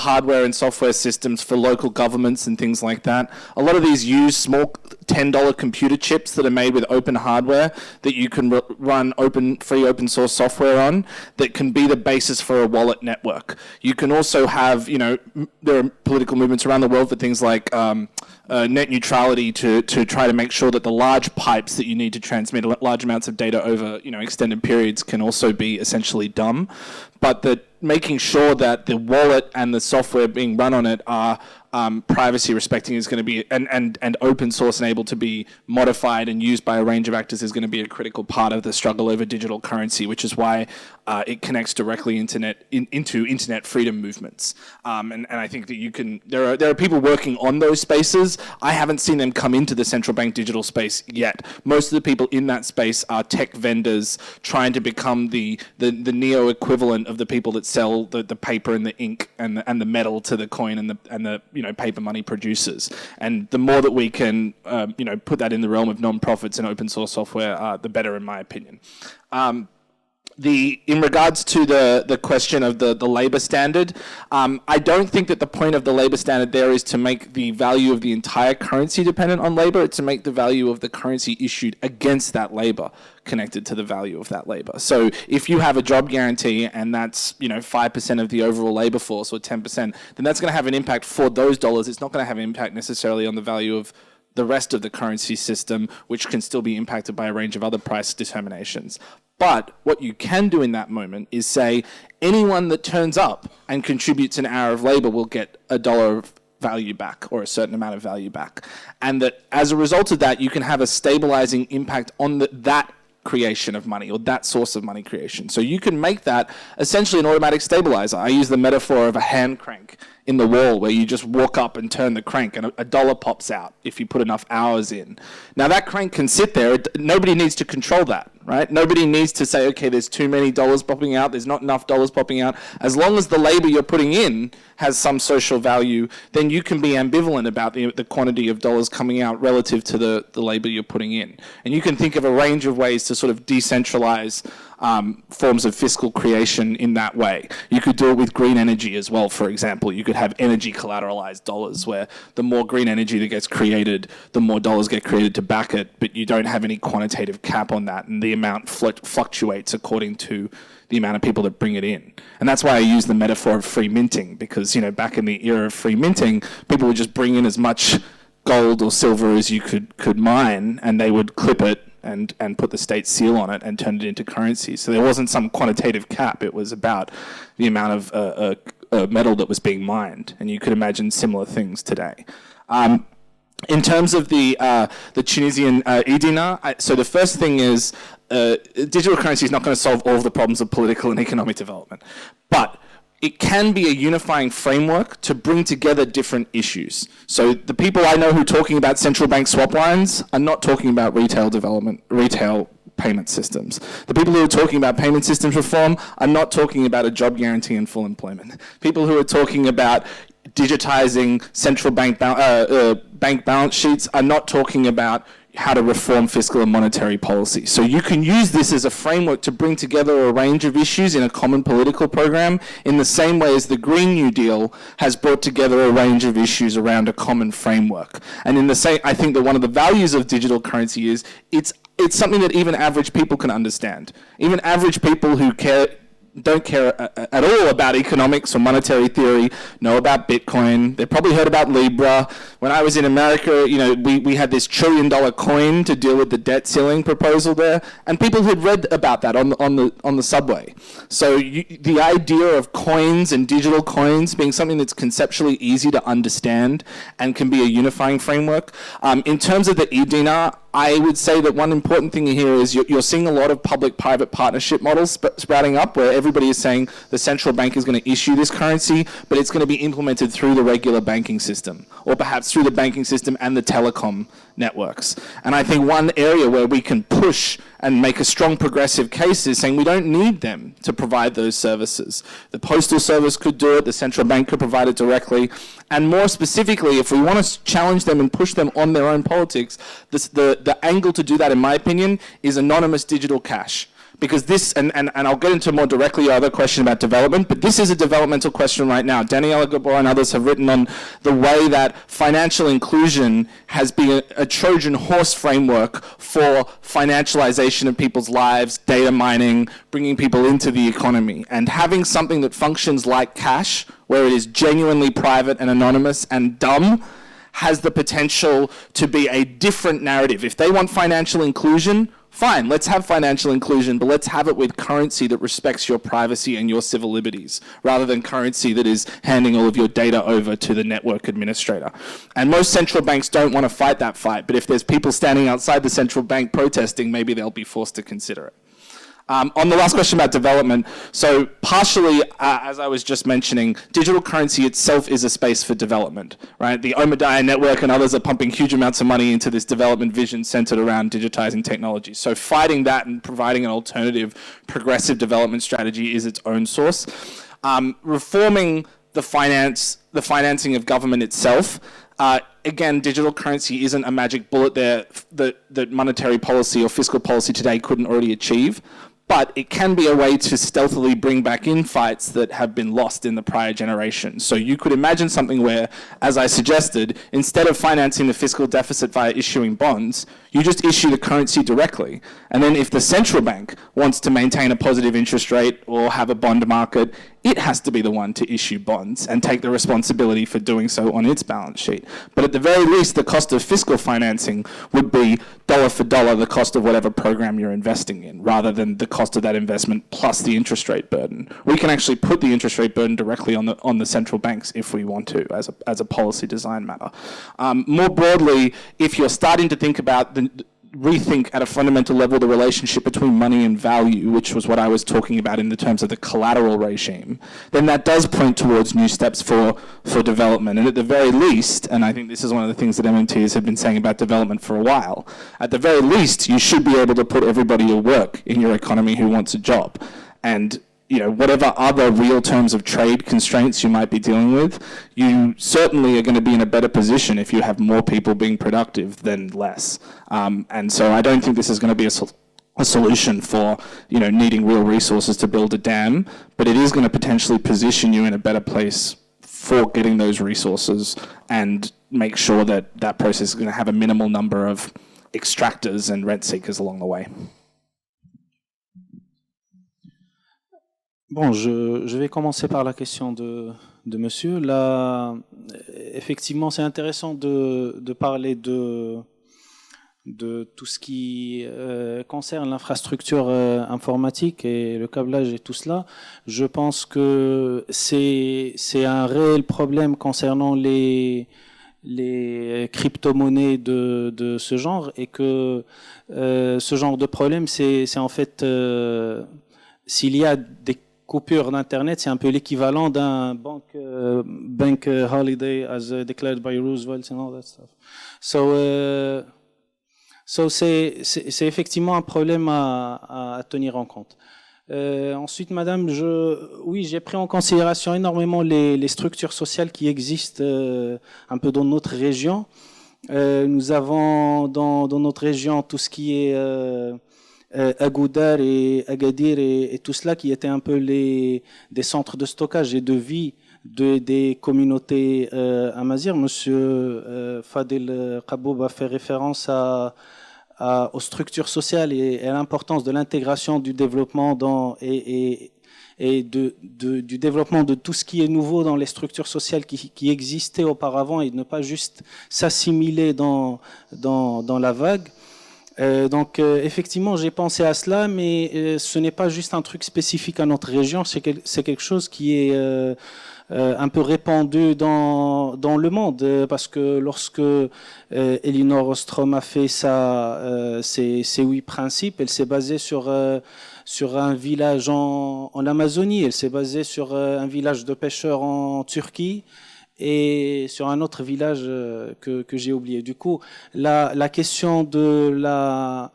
Speaker 2: hardware and software systems for local governments and things like that. A lot of these use small $10 computer chips that are made with open hardware that you can run free open source software on that can be the basis for a wallet network. You can also have, there are political movements around the world for things like net neutrality to try to make sure that the large pipes that you need to transmit large amounts of data over extended periods can also be essentially dumb, but that making sure that the wallet and the software being run on it are privacy respecting is going to be and open source and able to be modified and used by a range of actors is going to be a critical part of the struggle over digital currency, which is why it connects directly into internet freedom movements. And I think that there are people working on those spaces. I haven't seen them come into the central bank digital space yet. Most of the people in that space are tech vendors trying to become the neo equivalent of the people that sell the paper and the ink and the metal to the coin and the paper money producers. And the more that we can put that in the realm of non-profits and open source software, the better, in my opinion. In regards to the question of the labour standard, I don't think that the point of the labour standard there is to make the value of the entire currency dependent on labour. It's to make the value of the currency issued against that labour connected to the value of that labour. So if you have a job guarantee and that's 5% of the overall labour force or 10%, then that's going to have an impact for those dollars. It's not going to have an impact necessarily on the value of the rest of the currency system, which can still be impacted by a range of other price determinations. But what you can do in that moment is say anyone that turns up and contributes an hour of labour will get $1 of value back or a certain amount of value back. And that as a result of that, you can have a stabilizing impact on that creation of money or that source of money creation. So you can make that essentially an automatic stabilizer. I use the metaphor of a hand crank in the wall where you just walk up and turn the crank and a dollar pops out if you put enough hours in. Now that crank can sit there. Nobody needs to control that, right? Nobody needs to say, okay, there's too many dollars popping out, there's not enough dollars popping out. As long as the labor you're putting in has some social value, then you can be ambivalent about the quantity of dollars coming out relative to the labor you're putting in. And you can think of a range of ways to sort of decentralize forms of fiscal creation in that way. You could do it with green energy as well, for example. You could have energy collateralized dollars where the more green energy that gets created, the more dollars get created to back it, but you don't have any quantitative cap on that, and the amount fluctuates according to the amount of people that bring it in. And that's why I use the metaphor of free minting, because back in the era of free minting, people would just bring in as much gold or silver as you could mine, and they would clip it and put the state seal on it and turn it into currency. So there wasn't some quantitative cap. It was about the amount of metal that was being mined. And you could imagine similar things today. In terms of the Tunisian e-dinar, so the first thing is digital currency is not going to solve all of the problems of political and economic development. But it can be a unifying framework to bring together different issues. So the people I know who are talking about central bank swap lines are not talking about retail development, retail payment systems. The people who are talking about payment systems reform are not talking about a job guarantee and full employment. People who are talking about digitizing central bank bank balance sheets are not talking about how to reform fiscal and monetary policy. So you can use this as a framework to bring together a range of issues in a common political program in the same way as the Green New Deal has brought together a range of issues around a common framework. And in the same, I think that one of the values of digital currency is it's something that even average people can understand. Even average people who don't care at all about economics or monetary theory, know about Bitcoin. They probably heard about Libra. When I was in America, we had this $1 trillion coin to deal with the debt ceiling proposal there, and people had read about that on the subway. So the idea of coins and digital coins being something that's conceptually easy to understand and can be a unifying framework. In terms of the e-dinar, I would say that one important thing here is you're seeing a lot of public-private partnership models sprouting up where everybody is saying the central bank is going to issue this currency, but it's going to be implemented through the regular banking system, or perhaps through the banking system and the telecom networks. And I think one area where we can push and make a strong progressive case is saying we don't need them to provide those services. The postal service could do it, the central bank could provide it directly, and more specifically, if we want to challenge them and push them on their own politics, the angle to do that, in my opinion, is anonymous digital cash. because this, and I'll get into more directly your other question about development, but this is a developmental question right now. Daniela Gabor and others have written on the way that financial inclusion has been a Trojan horse framework for financialization of people's lives, data mining, bringing people into the economy. And having something that functions like cash, where it is genuinely private and anonymous and dumb, has the potential to be a different narrative. If they want financial inclusion, fine, let's have financial inclusion, but let's have it with currency that respects your privacy and your civil liberties, rather than currency that is handing all of your data over to the network administrator. And most central banks don't want to fight that fight, but if there's people standing outside the central bank protesting, maybe they'll be forced to consider it. On the last question about development, so partially, as I was just mentioning, digital currency itself is a space for development, right? The Omidyar network and others are pumping huge amounts of money into this development vision centered around digitizing technology. So fighting that and providing an alternative progressive development strategy is its own source. Reforming the financing of government itself, again, digital currency isn't a magic bullet there that monetary policy or fiscal policy today couldn't already achieve, but it can be a way to stealthily bring back in fights that have been lost in the prior generation. So you could imagine something where, as I suggested, instead of financing the fiscal deficit via issuing bonds, you just issue the currency directly. And then if the central bank wants to maintain a positive interest rate or have a bond market, it has to be the one to issue bonds and take the responsibility for doing so on its balance sheet. But at the very least, the cost of fiscal financing would be dollar for dollar the cost of whatever program you're investing in, rather than the cost of that investment plus the interest rate burden. We can actually put the interest rate burden directly on the central banks if we want to, as a policy design matter. More broadly, if you're starting to think about rethink at a fundamental level the relationship between money and value, which was what I was talking about in the terms of the collateral regime, then that does point towards new steps for development. And at the very least, and I think this is one of the things that MMTs have been saying about development for a while, at the very least, you should be able to put everybody to work in your economy who wants a job. And whatever other real terms of trade constraints you might be dealing with, you certainly are going to be in a better position if you have more people being productive than less. And so I don't think this is going to be a solution for needing real resources to build a dam, but it is going to potentially position you in a better place for getting those resources and make sure that that process is going to have a minimal number of extractors and rent seekers along the way.
Speaker 3: Bon, je vais commencer par la question de monsieur. Là, effectivement, c'est intéressant de parler de tout ce qui concerne l'infrastructure informatique et le câblage et tout cela. Je pense que c'est un réel problème concernant les crypto-monnaies de ce genre, et que ce genre de problème, c'est en fait, s'il y a des coupure d'Internet, c'est un peu l'équivalent d'un bank holiday as declared by Roosevelt and all that stuff. So c'est effectivement un problème à tenir en compte. Ensuite, madame, oui, j'ai pris en considération énormément les structures sociales qui existent un peu dans notre région. Nous avons dans notre région tout ce qui est Agoudar et Agadir et tout cela, qui étaient un peu des centres de stockage et de vie des communautés amazirs. Monsieur Fadel Kaboub a fait référence aux structures sociales et à l'importance de l'intégration du développement et du développement de tout ce qui est nouveau dans les structures sociales qui existaient auparavant, et de ne pas juste s'assimiler dans la vague. Donc effectivement, j'ai pensé à cela, mais ce n'est pas juste un truc spécifique à notre région, c'est quelque chose qui est un peu répandu dans le monde, parce que lorsque Elinor Ostrom a fait ses 8 principes, elle s'est basée sur un village en Amazonie, elle s'est basée sur un village de pêcheurs en Turquie, et sur un autre village que j'ai oublié. Du coup, la question de la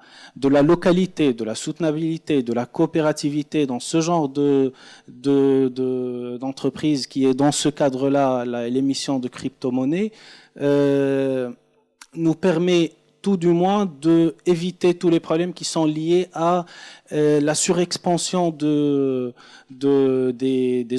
Speaker 3: localité, de la soutenabilité, de la coopérativité dans ce genre d'entreprise qui est dans ce cadre-là, l'émission de crypto-monnaie, nous permet tout du moins d'éviter tous les problèmes qui sont liés à la surexpansion des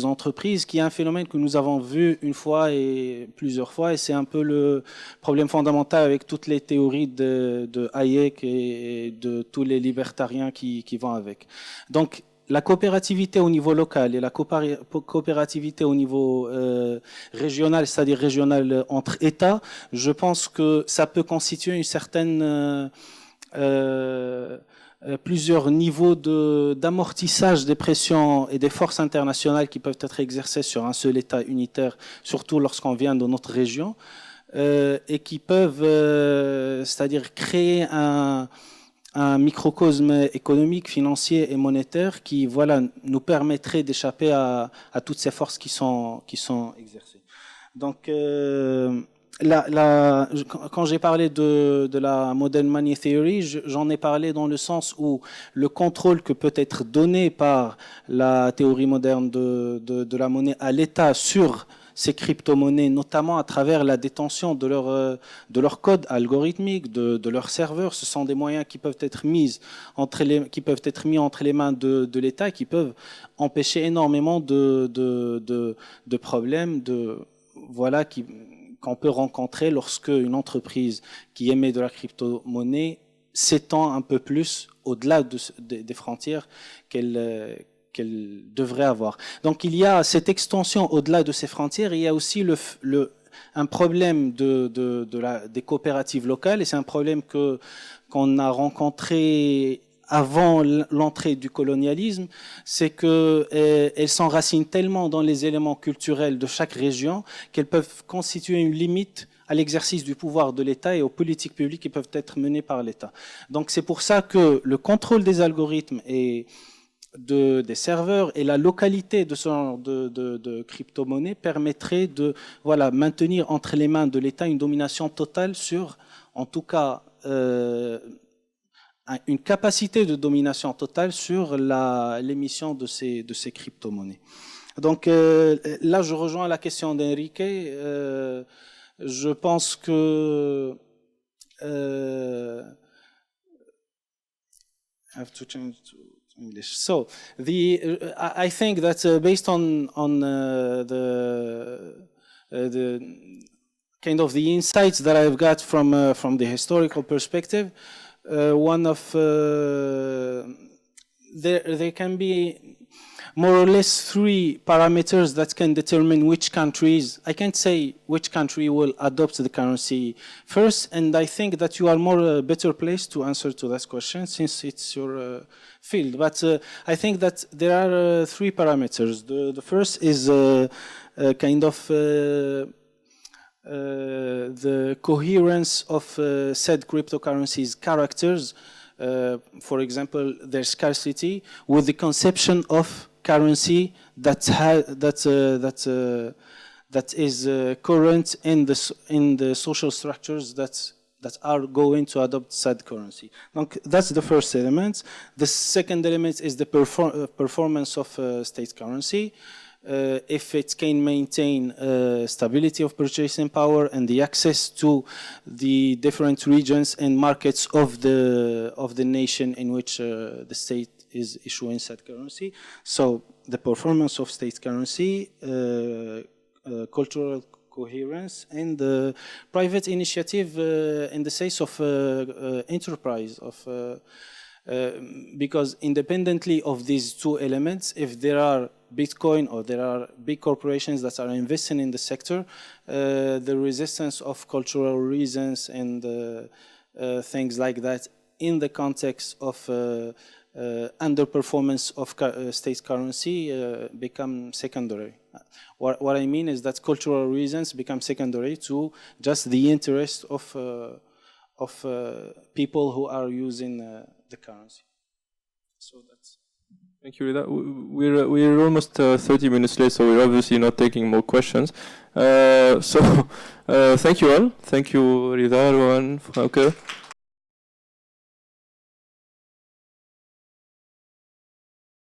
Speaker 3: entreprises, qui est un phénomène que nous avons vu une fois et plusieurs fois, et c'est un peu le problème fondamental avec toutes les théories de Hayek et de tous les libertariens qui vont avec. Donc, la coopérativité au niveau local et la coopérativité au niveau régional, c'est-à-dire régional entre États, je pense que ça peut constituer une certaine plusieurs niveaux d'amortissage des pressions et des forces internationales qui peuvent être exercées sur un seul État unitaire, surtout lorsqu'on vient de notre région, et qui peuvent, c'est-à-dire créer un microcosme économique, financier et monétaire qui, voilà, nous permettrait d'échapper à toutes ces forces qui sont exercées. Donc, quand j'ai parlé de la modern money theory, j'en ai parlé dans le sens où le contrôle que peut être donné par la théorie moderne de la monnaie à l'État sur ces crypto-monnaies, notamment à travers la détention de leur code algorithmique, de leurs serveurs. Ce sont des moyens qui peuvent être mis entre les mains de l'État et qui peuvent empêcher énormément de problèmes voilà, qu'on peut rencontrer lorsque une entreprise qui émet de la crypto-monnaie s'étend un peu plus au-delà des frontières qu'elle devrait avoir. Donc il y a cette extension au-delà de ces frontières, et il y a aussi un problème des coopératives locales, et c'est un problème qu'on a rencontré avant l'entrée du colonialisme, c'est qu'elles s'enracinent tellement dans les éléments culturels de chaque région qu'elles peuvent constituer une limite à l'exercice du pouvoir de l'État et aux politiques publiques qui peuvent être menées par l'État. Donc c'est pour ça que le contrôle des algorithmes et des serveurs et la localité de ce genre de crypto-monnaie permettrait de maintenir entre les mains de l'État une domination totale sur, en tout cas, une capacité de domination totale sur l'émission de ces crypto-monnaies. Donc là, je rejoins la question d'Enrique. Je pense que I have to change to English. So I think that based on the kind of the insights that I've got from the historical perspective, one of there can be more or less 3 parameters that can determine which countries. I can't say which country will adopt the currency first, and I think that you are better placed to answer to that question since it's your field. But I think that there are 3 parameters. The first is kind of the coherence of said cryptocurrencies' characters, for example, their scarcity, with the conception of currency that is current in the social structures that are going to adopt said currency. Donc, that's the first element. The second element is the performance of state currency. If it can maintain stability of purchasing power and the access to the different regions and markets of the nation in which the state is issuing said currency. So the performance of state currency, cultural coherence, and the private initiative in the sense of enterprise because independently of these 2 elements, if there are Bitcoin or there are big corporations that are investing in the sector, the resistance of cultural reasons and things like that in the context of underperformance of state currency become secondary. What I mean is that cultural reasons become secondary to just the interest of people who are using the currency. So that's.
Speaker 1: Thank you, Reda. We're almost 30 minutes late, so we're obviously not taking more questions. Thank you all. Thank you, Reda, Rohan, Frauke.